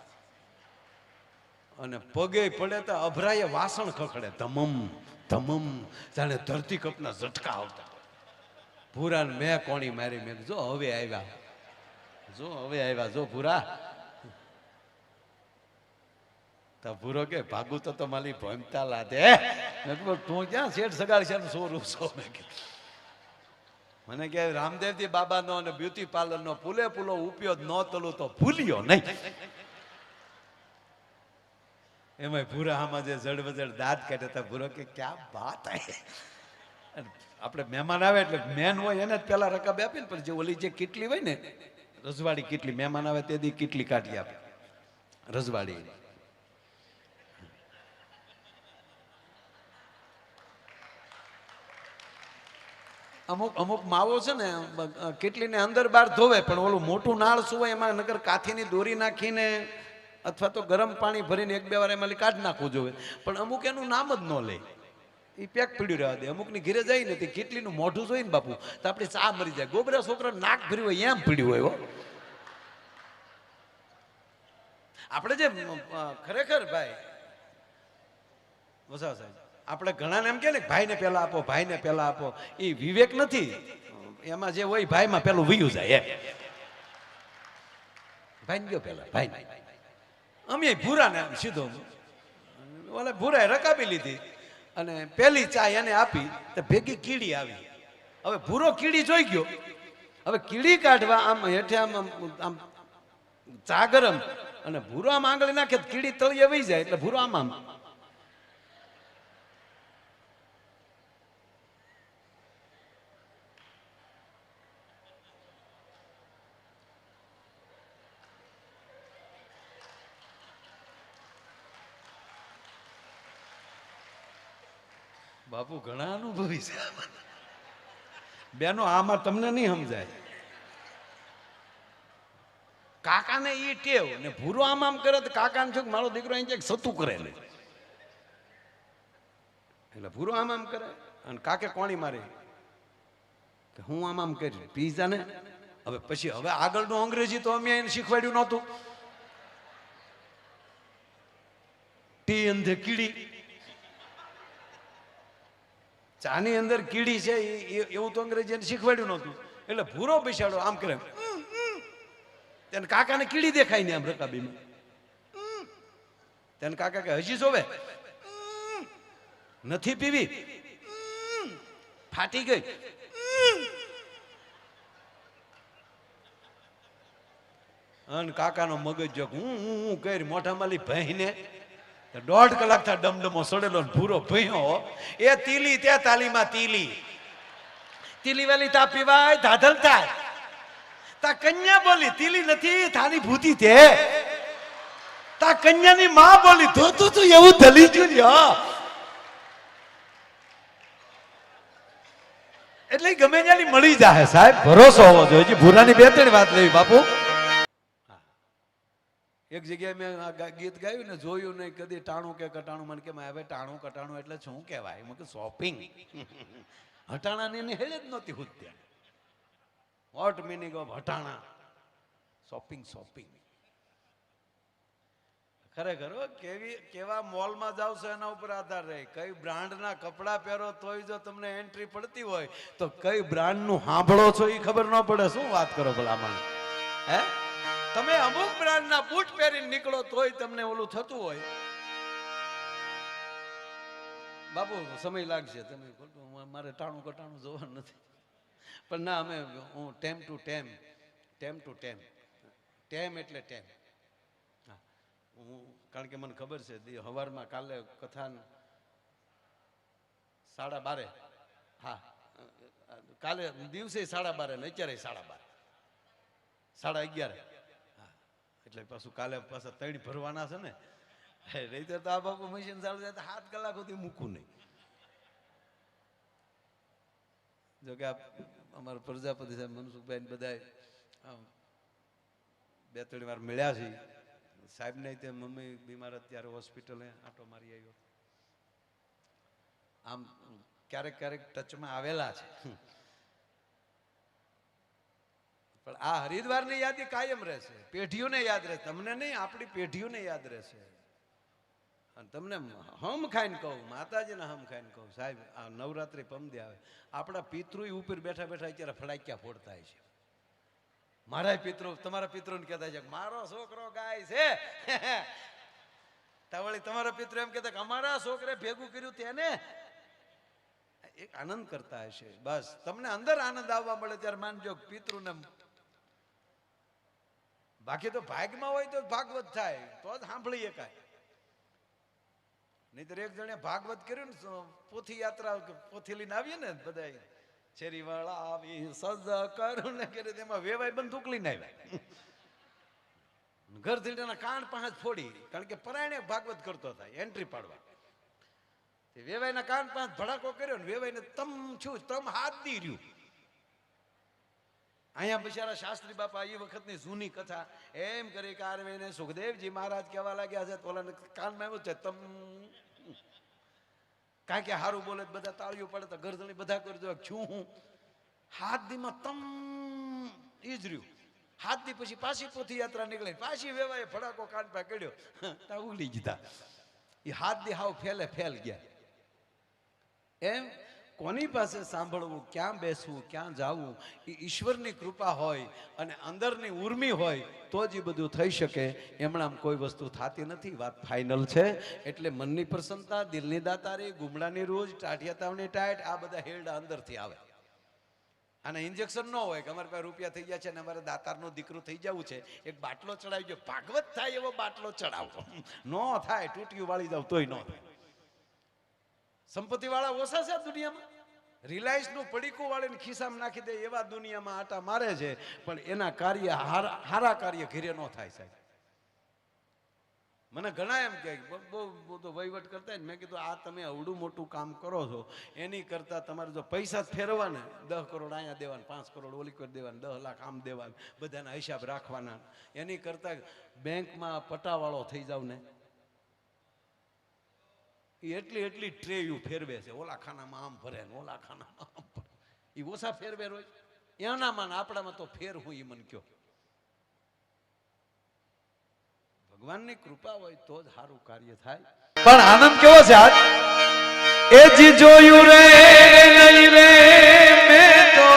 અને પગે પડે તો અભરાય વાસણ ખખડે ધમમ ધમમ, જાણે ધરતી કપના ઝટકા આવતા. ભૂરાને મેં કોણી મારી. મેં જો હવે આવ્યા, જો હવે આવ્યા, જો ભૂરા. તો ભૂરો કે ભાગું તો મારી ભમતા લાદે. તું ક્યાં શેઠ સગાડ છે સોરું સો? મને કે રામદેવજી બાબાનો અને બ્યુટી પાર્લરનો પૂરેપૂરો ઉપયોગ ન તલું તો ભૂલ્યો નહીં. એમાં ભૂરા આમાં જે જડબજડ દાંત કાઢે ભૂરો કે ક્યાં વાત હે. આપણે મહેમાન આવે એટલે મેન હોય એને જ પેલા રકાબ આપે ને, પણ જે ઓલી જે કેટલી હોય ને રજવાડી કેટલી, મહેમાન આવે તે દી કેટલી કાઢી આપે રજવાડી. અમુક અમુક માવો છે ને કેટલીને અંદર બહાર ધોવે, પણ ઓલું મોટું નાળ શું હોય એમાં નગર કાથીની દોરી નાખીને અથવા તો ગરમ પાણી ભરીને 1-2 વાર એમાં કાઢી નાખવું જોઈએ, પણ અમુક એનું નામ જ ન લે. એ પેક પીડ્યું રહેવા દે. અમુકની ઘરે જાય ને તે કેટલીનું મોઢું જોઈને બાપુ તો આપણે ચા મરી જાય. ગોબરા છોકરા નાક ભર્યું હોય એમ પીડ્યું હોય. આપણે જે ખરેખર ભાઈ વસાવા સાહેબ આપણે ઘણાને એમ કે ને ભાઈને પેલા આપો, ભાઈને પેલા આપો, એ વિવેક નથી. એમાં જે હોય ભાઈમાં પેલું વયું જાય એમ. ભાઈને ગયો પેલા ભાઈ. અમે ભૂરા ને સીધો ઓલે ભૂરાએ રકાબી લીધી અને પેલી ચા એને આપી તો ભેગી કીડી આવી. હવે ભૂરો કીડી જોઈ ગયો. હવે કીડી કાઢવા આમ હેઠે આમ આમ ચા ગરમ અને ભૂરો આમ આંગળી નાખે કીડી તળિયે વહી જાય એટલે ભૂરો આમ આમ બાપુ ઘણા અનુભવી છે બેનો. આમાં તમને નહીં સમજાય. કાકાને ઈ ટેવ ને ભૂરો આમ આમ કરે તો કાકાને શું મારો દીકરો અહીં સતું કરે ને એટલે ભૂરો આમ આમ કરે અને કાકે કોણી મારે કે હું આમ આમ કરી પીઝા ને. હવે પછી હવે આગળનું અંગ્રેજી તો અમે એને શીખવાડ્યું નહોતું. ટી અંધે કીડી, ચાની અંદર કીડી છે એવું તો અંગ્રેજી એને શીખવાડ્યું નહોતું. એટલે ભૂરો બેસાડો આમ કરે તેને કાકાને કીડી દેખાય ને આમ રકાબીમાં. તેને કાકા કે હજી જોવે નથી પીવી, ફાટી ગઈ. અને કાકાનો મગજ જો હું કરી મોઢા માલી ભાઈને 1.5 કલાક થા ડમડમો સડેલો ભૂરો ભયો. એ તીલી તે તાલીમાં તીલી તીલી વાલી તા પીવાય ધાધલ થાય. તા કન્યા બોલી તીલી નથી થાની ભૂતી તે. તા કન્યાની માં બોલી ધોતું તું એવું ધલી ગયું. એટલે ગમે ત્યાંની મળી જાય સાહેબ, ભરોસો હોવો જોઈએ. ભૂરાની 2-3 વાત લેવી બાપુ. એક જગ્યાએ મેં ગીત ગાયું ને જોયું નહીં કદી ટાણું કે કટાણું. મને કે હવે ટાણું કટાણું એટલે શું કહેવાય? મેં કે શોપિંગ. હટાણાની એને હેળે જ નહોતી હું ત્યાં. વોટ મિનિંગ ઓફ હટાણા? શોપિંગ. શોપિંગ ખરેખર કેવા મોલમાં જાવ છો એના ઉપર આધાર રહે. કઈ બ્રાન્ડના કપડા પહેરો તોય જો તમને એન્ટ્રી પડતી હોય તો કઈ બ્રાન્ડનું સાંભળો છો એ ખબર ન પડે. શું વાત કરો ભલામણ? હે તમે અમુક બ્રાન્ડના બૂટ પહેરીને નીકળો તોય તમને ઓલું થતું હોય. બાપુ સમય લાગશે, તમે મારે ટાણું કટાણું જોવાનું નથી. પણ ના અમે હું ટેમ ટુ ટેમ એટલે ટેમ. હા હું કારણ કે મને ખબર છે સવારમાં કાલે કથા 12:30. હા કાલે દિવસે 12:30 ને અત્યારે 11:30. એટલે પાછું કાલે પાછા 3 ભરવાના છે ને. રહી તો આ બાપુ મશીન ચાલુ થાય તો 7 કલાક સુધી મૂકું નહીં. જોકે અમારા પ્રજાપતિ સાહેબ મનસુખભાઈ બધા 2-3 વાર મળ્યા છે. સાહેબ ને તે મમ્મી બીમાર અત્યારે હોસ્પિટલે આંટો મારી આવ્યો. આમ ક્યારેક ટચમાં આવેલા છે. પણ આ હરિદ્વારની યાદી કાયમ રહેશે, પેઢીઓને યાદ રહેશે. તમને નહીં, આપણી પેઢીઓને યાદ રહેશે. અને તમને હમ ખાઈને કહું, માતાજીને હમ ખાઈને કહું સાહેબ, આ નવરાત્રી પમદી આવે આપણા પિતૃ ઉપર બેઠા બેઠા અત્યારે ફડાક્યા ફોડતા છે. મારા પિતૃ તમારા પિતૃને કહેતા છે મારો છોકરો ગાય છે. તાવળી તમારા પિતૃ એમ કહેતા કે અમારા છોકરે ભેગું કર્યું તેને એક આનંદ કરતા હશે. બસ તમને અંદર આનંદ આવવા મળે ત્યારે માનજો પિતૃને. બાકી તો ભાગમાં હોય તો ભાગવત થાય તો જ સાંભળીએ કાંઈ. નહીતર એક જણે ભાગવત કર્યું ને પોથી યાત્રા પોથી લઈને આવીએ ને બધા શેરી વાળા આવી સજા કરું ને કરે તેમાં વેવાય બંદૂક લઈને આવ્યા. ઘર થી કાન પાંચ ફોડી, કારણ કે પરાયણે ભાગવત કરતો હતા એન્ટ્રી પાડવા. વેવાયના કાન પાંચ ભડાકો કર્યો ને વેવાઈને તમ હાથ દી રહ્યું. અહીંયા બિચારા શાસ્ત્રી બાપા એ વખતની જૂની કથા એમ કરી કારવેને સુખદેવજી મહારાજ કહેવા લાગ્યા છે તો કાનમાં આવ્યું છે તમ કાંઈ કે સારું બોલે બધા તાળીઓ પડે તો ગરદણી બધા કરી દો છું હું હાથ દીમાં તમ ઈ જ રહ્યું. હાથ દી પછી પાછી પોથી યાત્રા નીકળે પાછી વેવાય ફડાકો કાનપા કર્યો તા ઉગલી જીધા. એ હાથ દી હાવ ફેલે ફેલ ગયા. એમ કોની પાસે સાંભળવું, ક્યાં બેસવું, ક્યાં જાવું, એ ઈશ્વરની કૃપા હોય અને અંદરની ઉર્મી હોય તો જ એ બધું થઈ શકે. એમણામ કોઈ વસ્તુ થતી નથી. વાત ફાઇનલ છે. એટલે મનની પ્રસન્નતા, દિલની દાતારી, ગુમડાની રોજ, ટાઢિયા તાવની ટાઈટ, આ બધા હેરડા અંદરથી આવે. અને ઇન્જેક્શન ન હોય કે અમારે પાસે રૂપિયા થઈ ગયા છે ને અમારે દાતારનું દીકરું થઈ જવું છે, એક બાટલો ચડાવી ગયો, ભાગવત થાય એવો બાટલો ચડાવો. ન થાય, તૂટિયું વાળી જાવ તોય ન થાય. સંપત્તિ વાળા ઓછા છે દુનિયામાં. રિલાયન્સ નું પડીકું વાળીને ખિસ્સામાં નાખી દે એવા દુનિયામાં આટા મારે છે, પણ એના કાર્ય હારા કાર્ય ઘરે ન થાય સાહેબ. મને ઘણા એમ કે બહુ તો વહીવટ કરતા ને, મેં કીધું આ તમે અવડું મોટું કામ કરો છો એની કરતા તમારે જો પૈસા જ ફેરવા ને 10 કરોડ અહીંયા દેવાના, 5 કરોડ ઓલી કરી દેવાના, 10 લાખ આમ દેવાના, બધાના હિસાબ રાખવાના, એની કરતા બેંકમાં પટાવાળો થઈ જાવ ને. એટલી ટ્રેયું ફેરવે છે, ઓલા ખાનામાં આમ ભરે ને ઓલા ખાનામાં આમ ભરે. એ ઓછા ફેરવે રોજ એનામાં આપણામાં તો ફેર હું એ મન કયો. ભગવાનની કૃપા હોય તો જ સારું કાર્ય થાય. પણ આનંદ કેવો છે આજ? એ જી જોયું રે નહીં રે મેં તો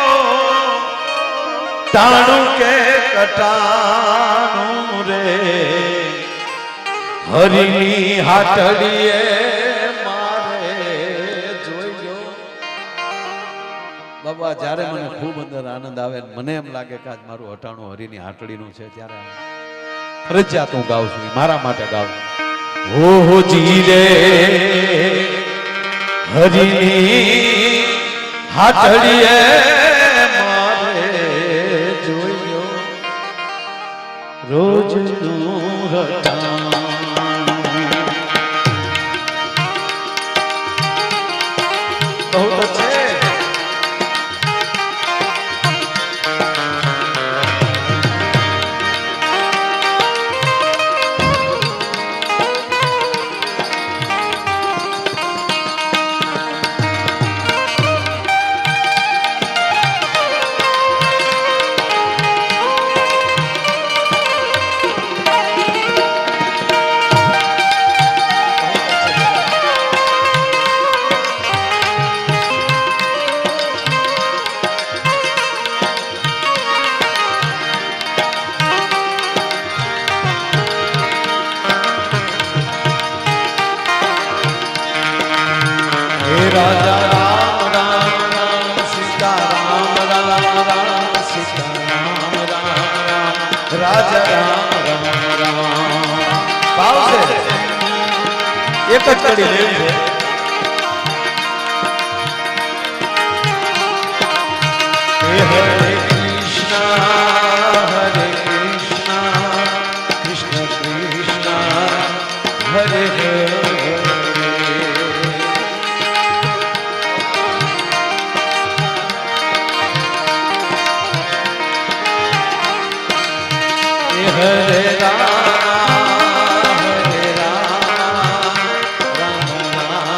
તાણું કે કટાણું રે હરિની હાટડીએ બાબા. જ્યારે મને ખૂબ અંદર આનંદ આવે, મને એમ લાગે કે આજ મારું હટાણું હરિની હાટડીનું છે, ત્યારે ફરજિયાત હું ગાઉં છું, મારા માટે ગાઉં છું. હો જી રે હરિની હાટડીએ મારે જોયો રોજનું હટાણું. બહુ તો છે. રાજા રામ રામ રામ સીતા રામ રામ રામ સીતા રામ રામ રામ રાજા રામ રામ રામ. ભાવ છે એક જ કડી લેવી છે. હરે કૃષ્ણ કૃષ્ણ કૃષ્ણ હરે હરે. Hare Rama, Hare Rama, Rama Rama,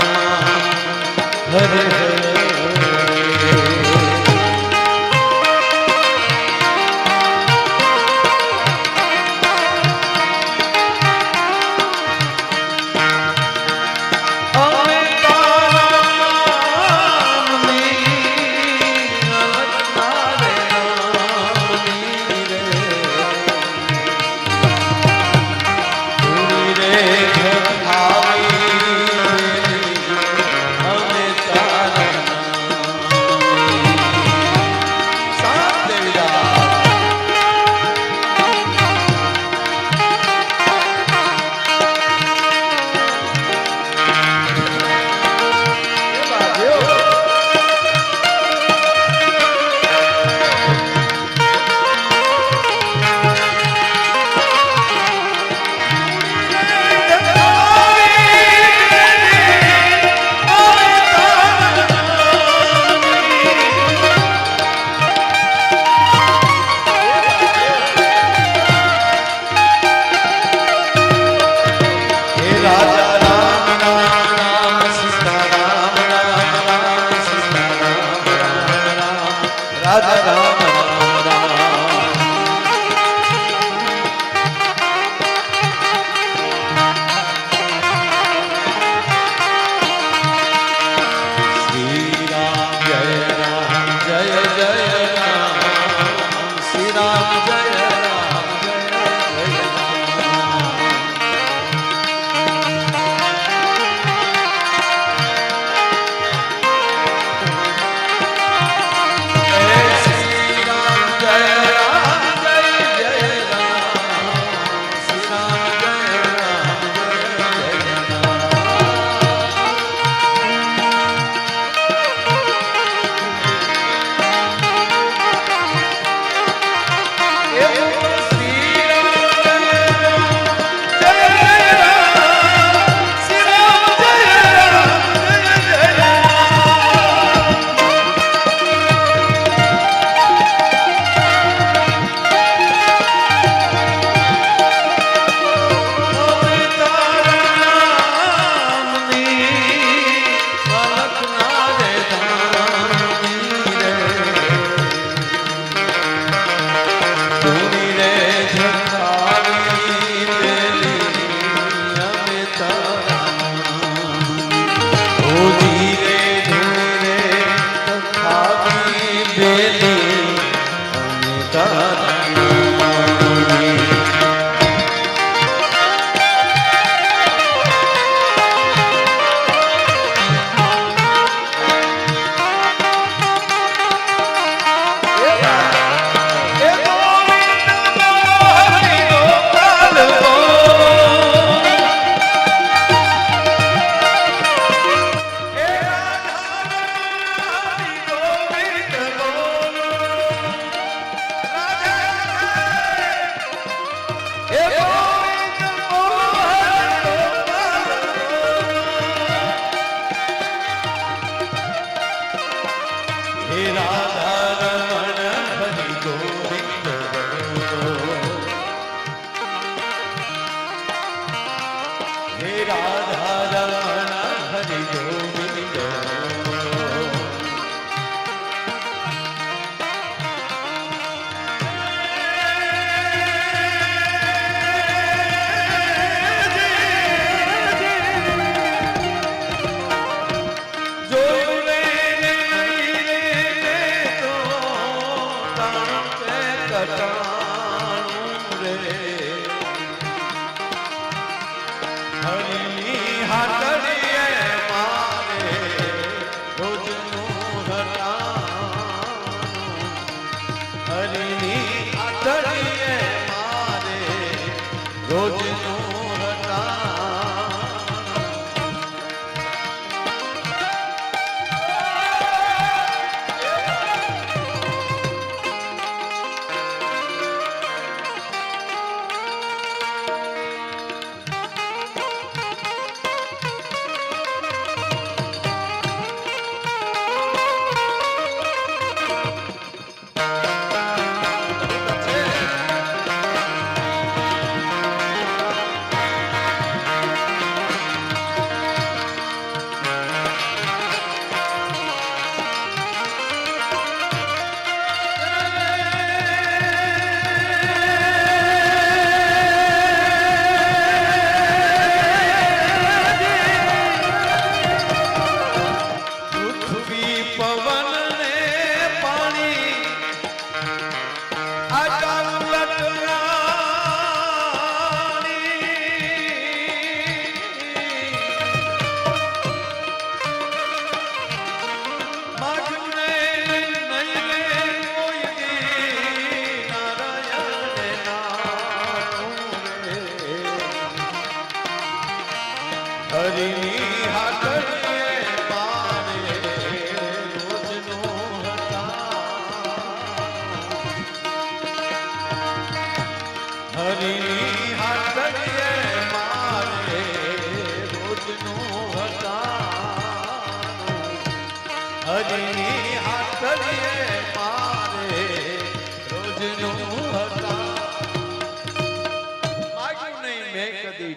Radha રમણ હરિ ગોવિંદ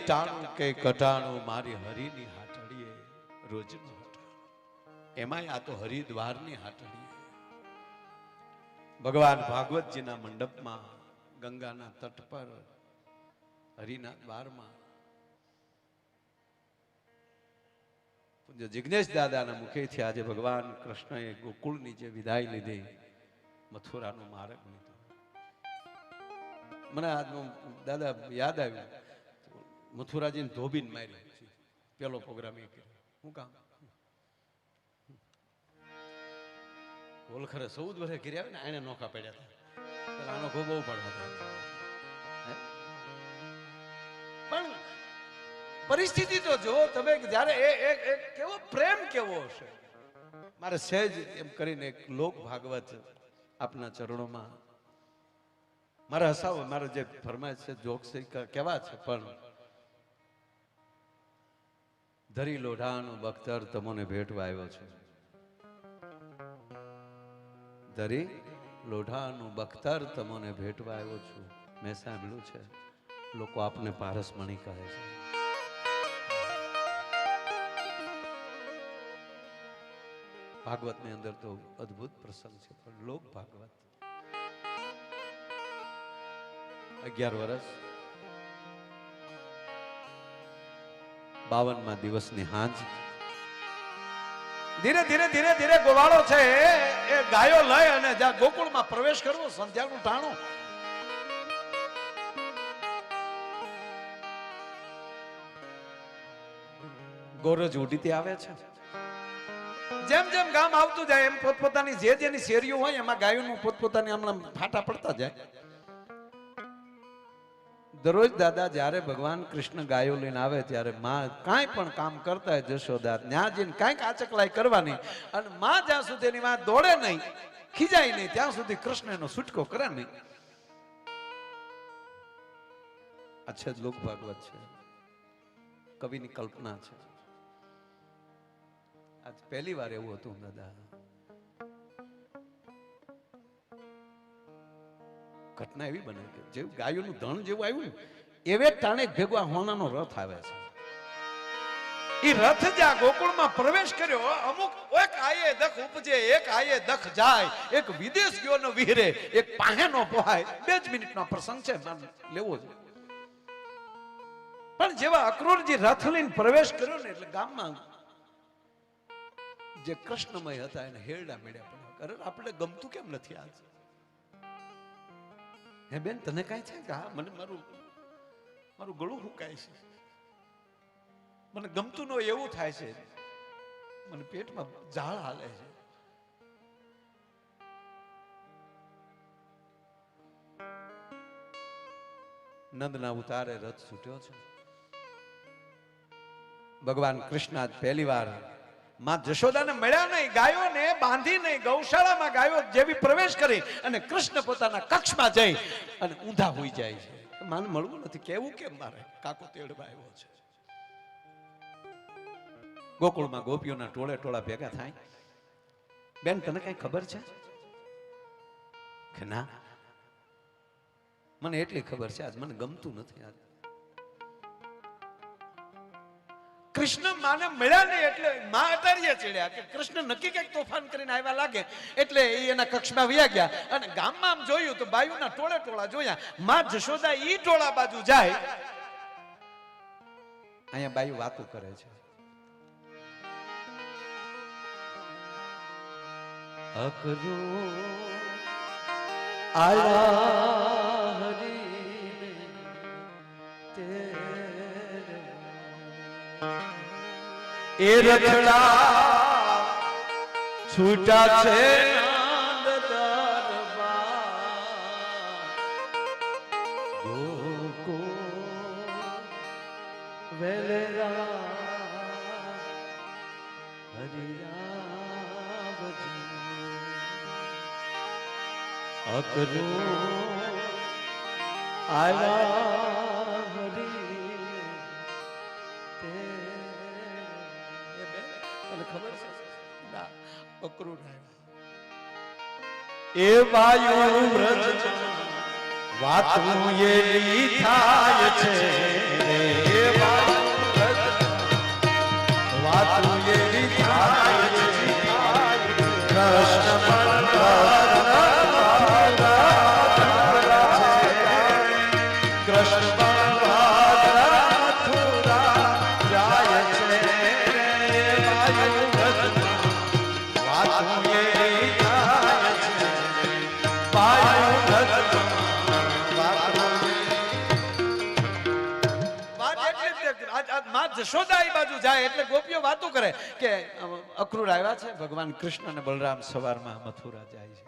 ટાણું કે કટાણું મારી હરિની હાટડીએ રોજનું હટાણું એમાંય આ તો હરિદ્વારની હાટડીએ ભગવાન ભાગવતજીના મંડપમાં ગંગાના તટ પર હરિના દ્વારમાં પૂજ્ય જિગ્નેશ દાદાના મુખેથી આજે ભગવાન કૃષ્ણએ ગોકુળની જે વિદાય લીધી મથુરાનો માર્ગ લીધો મને આજનું દાદા યાદ આવ્યું મથુરાજીને ધોબીને માર્યો પેલો પ્રોગ્રામ એ કર્યો શું કામ ઓલખરે 14 વર્ષે કર્યા ને એને નોખા પડ્યા હતા આનો ખો બહુ પડવા પણ પરિસ્થિતિ તો જો તમે જ્યારે કેવો પ્રેમ કેવો હશે મારે સહેજ એમ કરીને એક લોક ભાગવત આપના ચરણોમાં મારે હસાવો મારે જે ફરમાઈશ છે જોક છે કેવા છે પણ ધરી લોઢાનું બખ્તર તમને ભેટવા આવ્યો છે ધરી લોઢાનું બખ્તર તમને ભેટવા આવ્યો છું મેં સાંભળ્યું છે લોકો આપને પારસમણી કહે છે ભાગવતની અંદર તો અદ્ભુત પ્રસંગ છે પણ લોક ભાગવત 11 વર્ષ 52મા દિવસની હાંજ ધીરે ધીરે ધીરે ધીરે ગોવાળો છે એ ગાયો લઈ અને જ્યાં ગોકુળમાં પ્રવેશ કરવો સંધ્યાનું ટાણું ગોરજ ઉડીતી આવે છે જેમ જેમ ગામ આવતું જાય એમ પોતપોતાની જે જેની શેરીઓ હોય એમાં ગાયોનું પોતપોતાની હમણાં ફાટા પડતા જાય દરરોજ દાદા જ્યારે ભગવાન કૃષ્ણ ગાયો લઈને આવે ત્યારે માં કાંઈ પણ કામ કરતા હોય જશોદા ત્યાં જઈને કાંઈક આચકલાઈ કરવાની અને માં જ્યાં સુધી એની માં દોડે નહીં ખીજાય નહીં ત્યાં સુધી કૃષ્ણ એનો છૂટકો કરે નહીં આ છે લોક ભાગવત છે કવિની કલ્પના છે આજ પહેલી વાર એવું હતું દાદા ઘટના એવી બને કે જેવું ગાયોનું ધણ જેવું આવ્યું ને એવે ટાણે ભેગો હોનાનો રથ આવે છે ઈ રથ જ્યાં ગોકુળમાં પ્રવેશ કર્યો, અમુક એક આયે દખ ઉપજે, એક આયે દખ જાય, એક વિદેશ ગયો ન વિહરે, એક પાહેનો પોહાય. 2 જ મિનિટનો પ્રસંગ છે, લેવો છે. પણ જેવા અક્રૂરજી રથ લઈને પ્રવેશ કર્યો ને એટલે ગામમાં જે કૃષ્ણમય હતા એને હેરડા મેળ્યા પડ્યા. અરે આપણે ગમતું કેમ નથી આજ? હે બેન, તને કાંઈ છે કે? હા, મને મારું ગળું હુકાય છે, મને ગમતું ન એવું થાય છે, મને પેટમાં ઝાળ હાલે છે. નંદના ઉતારે રથ છૂટ્યો છે. ભગવાન કૃષ્ણ આજ પહેલી વાર માં જશોદાને મળ્યા નહીં, ગાયોને બાંધી નહીં, ગૌશાળામાં ગાયો જેવી પ્રવેશ કરી અને કૃષ્ણ પોતાના કક્ષમાં જઈ અને ઊંધા હોઈ જાય છે. માને મળવું નથી, કેવું કેમ મારે? કાકો તેડવા આવ્યો છે. ગોકુળમાં ગોપીઓના ટોળે ટોળા ભેગા થાય. બેન, તને કઈ ખબર છે કે ના? મને એટલી ખબર છે, આજ મને ગમતું નથી. આજ કૃષ્ણ માને મળ્યા નહીં એટલે માં અટારીએ ચડ્યા કે કૃષ્ણ નક્કી કઈક તોફાન કરીને આવ્યા લાગે, એટલે એ એના કક્ષમાં વયા ગયા. અને ગામમાં આમ જોયું તો બાયુના ટોળે ટોળા જોયા. માં જશોદા ઈ ટોળા બાજુ જાય, અહીંયા બાયુ વાતો કરે છે. અકરો આયા હરી તેરે એ રખડા છૂટા છે નંદ દરબાર ગોકો વેલેરા હરિયા ભજન અકરો આયા હરી તને ખબર છે? ના, અકરૂર આવ્યા. એ વાયુ વ્રજ વાતું એવી થાય છે, એ વાયુ વ્રજ વાતું એવી થાય છે. કૃષ્ણ જશોદા એ બાજુ જાય એટલે ગોપીઓ વાતો કરે કે અક્રૂર આવ્યા છે. ભગવાન કૃષ્ણ અને બલરામ સવારમાં મથુરા જાય છે.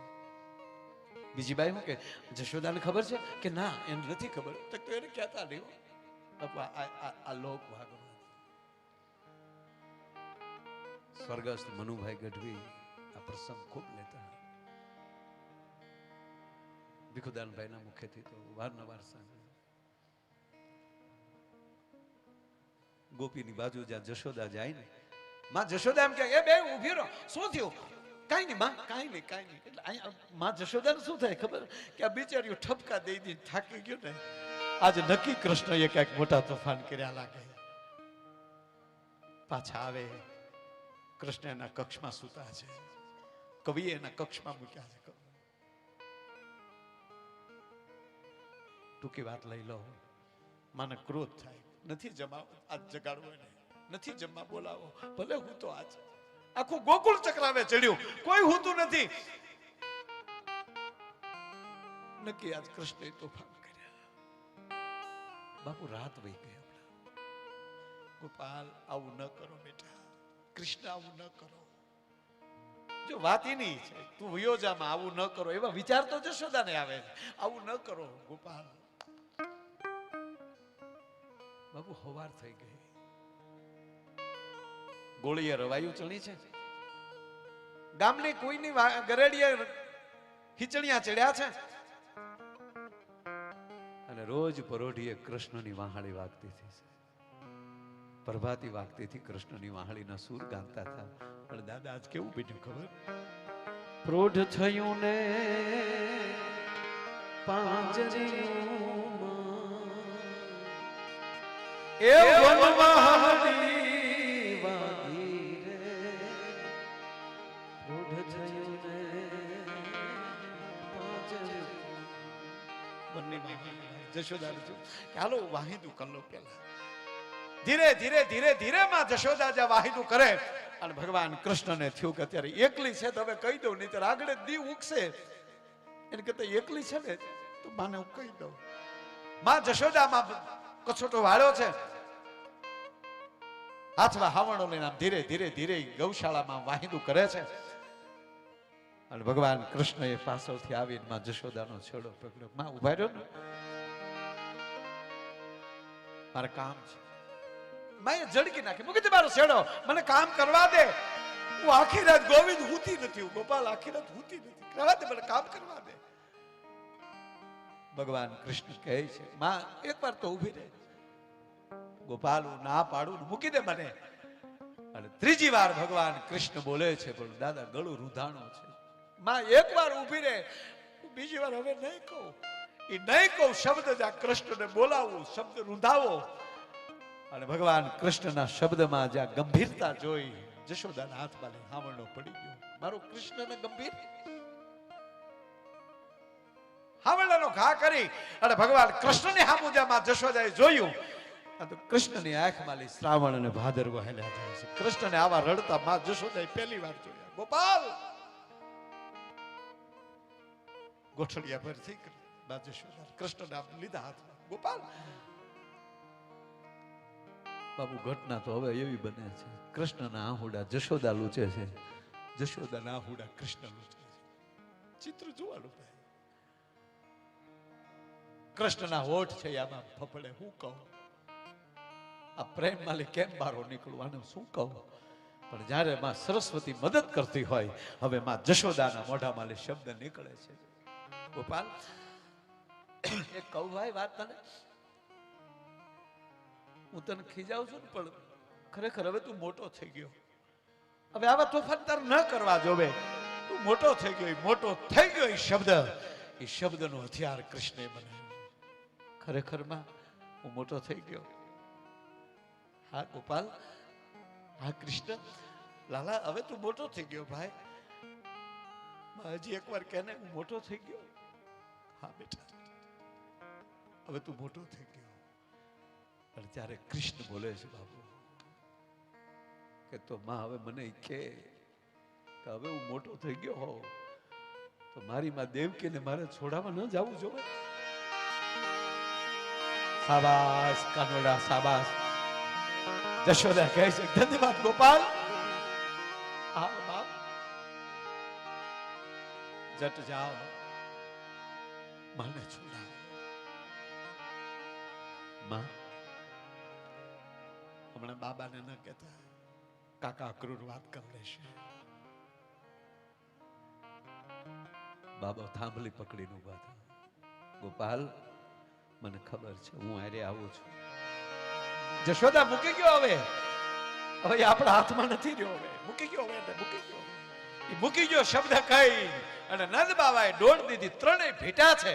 બીજી બાઈ શું કે જશોદાને ખબર છે કે ના? એને નથી ખબર. તો એને કહેતા નહીં. આ લોક ભાગવત સ્વર્ગસ્થ મનુભાઈ ગઢવી આ પ્રસંગ ખૂબ લેતા. ભીખુદાનભાઈના મુખેથી તો વારંવાર સાંભળ્યું. ગોપીની બાજુ જ્યાં જશોદા જાય ને, માં જશોદા એમ કે એ બે ઊભી રહો, શું થયું? કાઈ નહીં માં, કાઈ નહીં, કાઈ નહીં. એટલે અહીંયા માં જશોદાને શું થાય ખબર? કે આ બિચારીઓ ઠપકા દઈ દઈ થાકી ગયો ને, આજે નક્કી કૃષ્ણએ ક્યાંક મોટા તોફાન કર્યા લાગે. પાછા આવે, કૃષ્ણ એના કક્ષમાં સૂતા છે, કવિએ એના કક્ષમાં મૂક્યા છે. ટૂંકી વાત લઈ લો, માને ક્રોધ થાય, નથી જમાવો આજ જગાડવો એને, નથી જમવા બોલાવો, ભલે હું તો આજ આખું ગોકુળ ચક્રાવે ચડ્યું, કોઈ હોતું નથી. નક્કી આજ કૃષ્ણએ તોફાન કર્યા. બાપુ રાત વહી ગઈ. ગોપાલ આવું ન કરો બેટા, કૃષ્ણ આવું ન કરો. જો વાત એની છે, તું વયોજામાં આવું ન કરો, એવા વિચાર તો જશોદાને આવે. આવું ન કરો ગોપાલ. બાબુ હવાર થઈ ગઈ. ગોળીએ રવાયું ચણી છે. ગામની કોઈની ગરેડીએ ખીચડિયા ચડ્યા છે. અને રોજ પરોઢીએ કૃષ્ણની વાહાળી વાગતી હતી. પ્રભાતી વાગતી હતી. કૃષ્ણની વાહાળીના સૂર ગાતા હતા. પણ દાદા આજ કેવું બીજું ખબર? પ્રોઢ થયું ને પાંજરીમાં એ વનવાહડી જશોદાને થયું કે હાલો વાહિદું કરી લો પેલા. ધીરે ધીરે ધીરે ધીરે માં જશોદા જ્યાં વાહિદું કરે અને ભગવાન કૃષ્ણને થયું કે અત્યારે એકલી છે તો હવે કહી દઉં, નહીં તો આગળ દી ઉગશે એને કરતા એકલી છે ને તો માને હું કહી દઉં. માં જશોદામાં કછોટો વાળ્યો છે, હાથમાં હાવણો લઈને આમ ધીરે ધીરે ધીરે ગૌશાળામાં વાહિદું કરે છે. અને ભગવાન કૃષ્ણ એ પાછળથી આવીને માં જશોદાનો છેડો પકડ્યો. માં ઉભા રહ્યો ને, મારે કામ છે. માં એ ઝડકી નાખી, મૂકી દે મારો છેડો, મને કામ કરવા દે. હું આખી રાત ગોવિંદ હુતી નથી, હું ગોપાલ આખી રાત હુતી નથી, કરવા દે, મને કામ કરવા દે. ભગવાન કૃષ્ણ કહે છે માં એકવાર તો ઊભી રહે. ગોપાલ હું ના પાડું, મૂકી દે મને. અને ત્રીજી વાર ભગવાન કૃષ્ણ બોલે છે પણ દાદા ગળું રૂધાણું છે. માં એકવાર ઊભી રહે, બીજી વાર હવે નહીં કહું. એ નહીં કહું શબ્દ જ્યાં કૃષ્ણને બોલાવું, શબ્દ રૂંધાવો. અને ભગવાન કૃષ્ણના શબ્દમાં જ્યાં ગંભીરતા જોઈ જશોદાના હાથમાં હાવણો પડી ગયો. મારો કૃષ્ણને ગંભીર હાવણનો ઘા કરી અને ભગવાન કૃષ્ણની સામું જ્યાં જશોદાએ જોયું તો કૃષ્ણની આંખમાં શ્રાવણ અને ભાદરવો હેલ્યા જાય છે. કૃષ્ણને આવા રડતા માં જશોદાએ પહેલી વાર જોયા. ગોપાલ ગોઠડિયા પરથી માં જશોદા કૃષ્ણને આપ લીધા હાથમાં. ગોપાલ બાબુ ઘટના તો હવે એવી બને છે, કૃષ્ણના આહુડા જશોદા લૂચે છે, જશોદાના આહુડા કૃષ્ણ લૂચે છે. ચિત્ર જોવાનું ભાઈ. કૃષ્ણના હોઠ છે આમાં ફફડે. હું કહું આ પ્રેમ માલી કેમ બારો નીકળવાનું શું કહું. પણ જ્યારે માં સરસ્વતી મદદ કરતી હોય હવે માં જશોદાના મોઢા માલી શબ્દ નીકળે છે. ગોપાલ એક કહું ભાઈ વાત તને, હું તને ખીજાવું છું ને પણ ખરેખર હવે તું મોટો થઈ ગયો. હવે આવા તોફાન તાર ન કરવા જોવે. તું મોટો થઈ ગયો, મોટો થઈ ગયો. એ શબ્દનો હથિયાર કૃષ્ણે બનાવ્યો. ખરેખર માં હું મોટો થઈ ગયો. હા ગોપાલ, હા કૃષ્ણ, લાલા હવે તું મોટો થઈ ગયો ભાઈ. હજી એકવાર કહે ને હું મોટો થઈ ગયો. હા બેટા હવે તું મોટો થઈ ગયો. અને ત્યારે કૃષ્ણ બોલે છે બાબુ કે તો માં હવે મને કે હવે હું મોટો થઈ ગયો હોઉં તો મારી માં દેવકીને મારે છોડાવવા ન જવું જોવે. શાબાશ કાનોડા શાબાશ. જશોદા કહે છે ધન્યવાદ ગોપાલ. હા બાપ જટ જાઓ માને છોડાવો. માં હમણાં બાબાને ન કહેતા, કાકા ક્રૂર વાત કરી લેશે. બાબા થાંભલી પકડીને ઉભા થયા. ગોપાલ મને ખબર છે હું આરે આવું છું. જશોદા મૂકી ગયો. હવે આપણા હાથમાં નથી રહ્યો. હવે મૂકી ગયો. એ મૂકી ગયો શબ્દ કહી અને નંદ બાબાએ દોડ દીધી. ત્રણેય ભેટા છે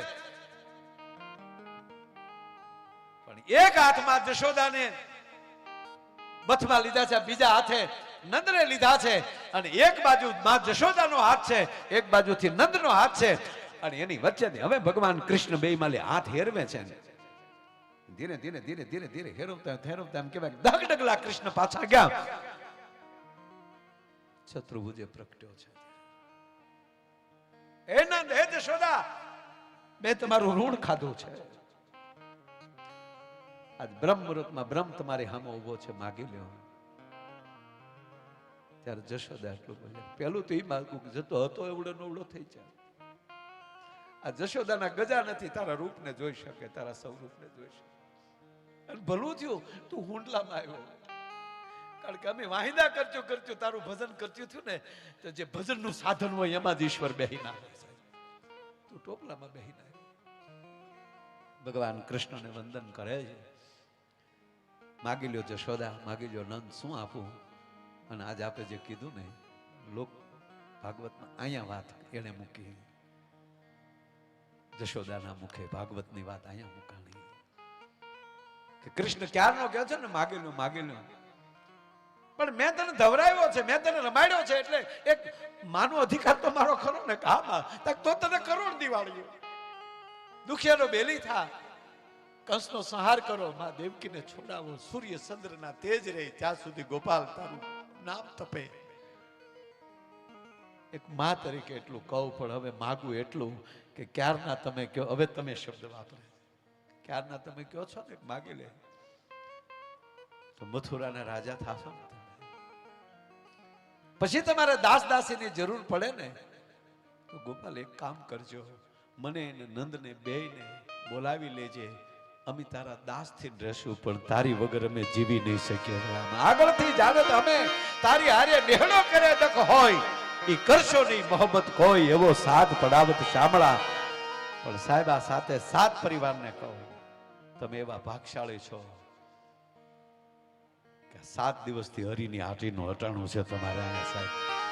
પણ એક હાથમાં જશોદાને બથમાં લીધા છે, બીજા હાથે નંદને લીધા છે. અને એક બાજુ માં જશોદાનો હાથ છે, એક બાજુથી નંદનો હાથ છે. અને એની વચ્ચેથી હવે ભગવાન કૃષ્ણ બે માલે હાથ હેરવે છે. ધીરે ધીરે ધીરે ધીરે ધીરે હેરવતા હેરવતા એમ કહેવાય દગ ડગલા કૃષ્ણ પાછા ગયા. શત્રુભુજે પ્રગટ્યો છે. હે નંદ, હે જશોદા, મેં તમારું ઋણ ખાધું છે. આજ બ્રહ્મ મુહૂર્તમાં બ્રહ્મ તમારી સામે ઉભો છે, માગી લ્યો. ત્યારે જશોદા એટલું બોલ્યા. પેલું તો એ માગું જતો હતો એવડો નવડો થઈ જાય. આ જશોદાના ગજા નથી, તારા રૂપને જોઈ શકે, તારા સ્વરૂપને જોઈ શકે. અને ભલું થયું તું હુંડલામાં આવ્યો. કારણ કે અમે વાહિદા કરજો તારું ભજન કરતું થયું ને તો જે ભજનનું સાધન હોય એમાં જ ઈશ્વર બેહી ના હોય. તું ટોપલામાં બેહી ના. ભગવાન કૃષ્ણને વંદન કરે છે. માગી લ્યો જશોદા, માગી લ્યો નંદ, શું આપું. અને આજ આપણે જે કીધું ને લોક ભાગવતમાં અહીંયા વાત એને મૂકી. જશોદાના મુખે ભાગવતની વાત અહીંયા મુકાણી કે કૃષ્ણ ક્યારનો કહે છે ને માગી લ્યો માગી લ્યો. પણ મેં તને ધવરાવ્યો છે, મેં તને રમાડ્યો છે, એટલે એક માનો અધિકાર તો મારો ખરો ને. કામાં તો તને કરોડ દિવાળી દુખિયાનો બેલી થા. કંસનો સંહાર કરો, માં દેવકીને છોડાવો, સૂર્ય ચંદ્રના તેજ રહે ત્યાં સુધી ગોપાલ તારું નામ તપે. એક માં તરીકે એટલું કહું, પણ હવે માગું એટલું કે ક્યારના તમે કહો, હવે તમે શબ્દ વાપરે, ક્યારના તમે કહો છો ને માગી લે તો મથુરાના રાજા થાશો ને. પછી તમારે દાસ દાસીની જરૂર પડે ને તો ગોપાલ એક કામ કરજો, મને ને નંદને બેયને બોલાવી લેજે, અમે તારા દાસથી રહેશું, પણ તારી વગર અમે જીવી નહીં શકીએ. આગળથી જાણે તો અમે તારી હારે નેહડો કરે ડક હોય ઈ કરશો નહીં મોહબ્બત કોઈ, એવો સાથ પડાવત શામળા. પણ સાહેબ આ સાથે 7 પરિવારને કહો, તમે એવા ભાગશાળી છો કે 7 દિવસથી હરિની હાટીનું હટાણું છે તમારે. અહીંયા સાહેબ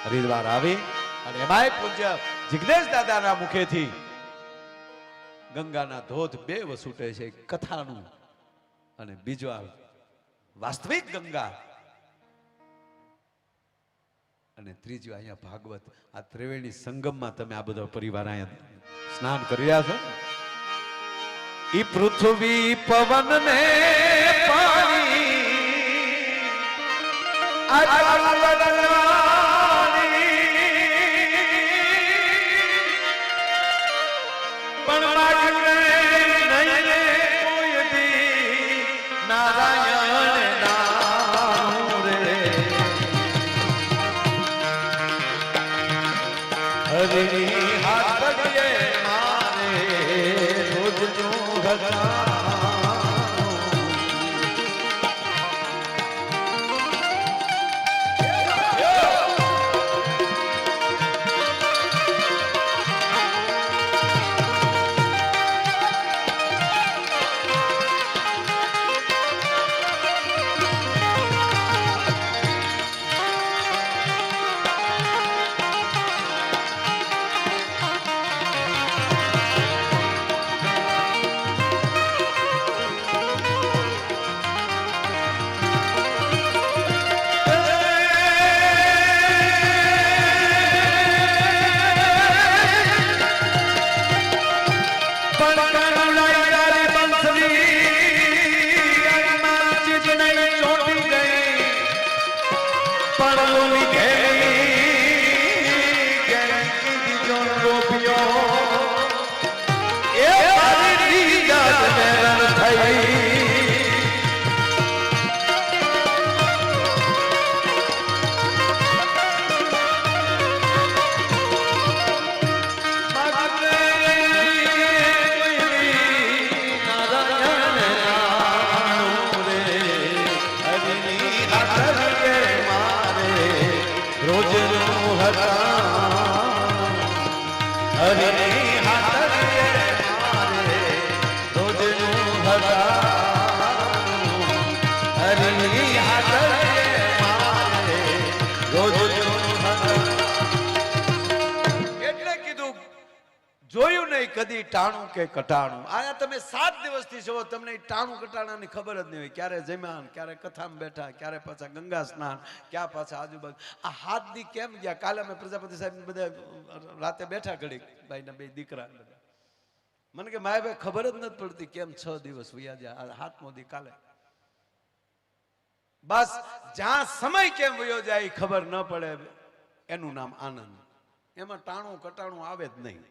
હરિદ્વાર આવી અને એમાંય પૂજ્ય જિગ્નેશ દાદાના મુખેથી ગંગાના ધોધ 2 વસૂટે છે, કથાનું અને બીજો આ વાસ્તવિક ગંગા, અને ત્રીજું અહીંયા ભાગવત. આ ત્રિવેણી સંગમમાં તમે આ બધો પરિવાર અહીંયા સ્નાન કરી રહ્યા છો. ઈ પૃથ્વી પવન ને પાણી જોયું નહીં કદી ટાણું કે કટાણું. આયા તમે 7 દિવસથી છો, તમને ટાણું કટાણાની ખબર જ નહીં હોય. ક્યારે જમ્યા, ક્યારે કથામાં બેઠા, ક્યારે પાછા ગંગા સ્નાન, ક્યાં પાછા આજુબાજુ. આ 7 દી કેમ ગયા? કાલે અમે પ્રજાપતિ સાહેબ બધા રાતે બેઠા ઘડી, ભાઈના 2 દીકરા. મને કે માયાભાઈ ખબર જ નથી પડતી કેમ 6 દિવસ વયા ગયા. 7મો દી કાલે. બસ જ્યાં સમય કેમ વયો જાય ખબર ન પડે, એનું નામ આનંદ. એમાં ટાણું કટાણું આવે જ નહીં.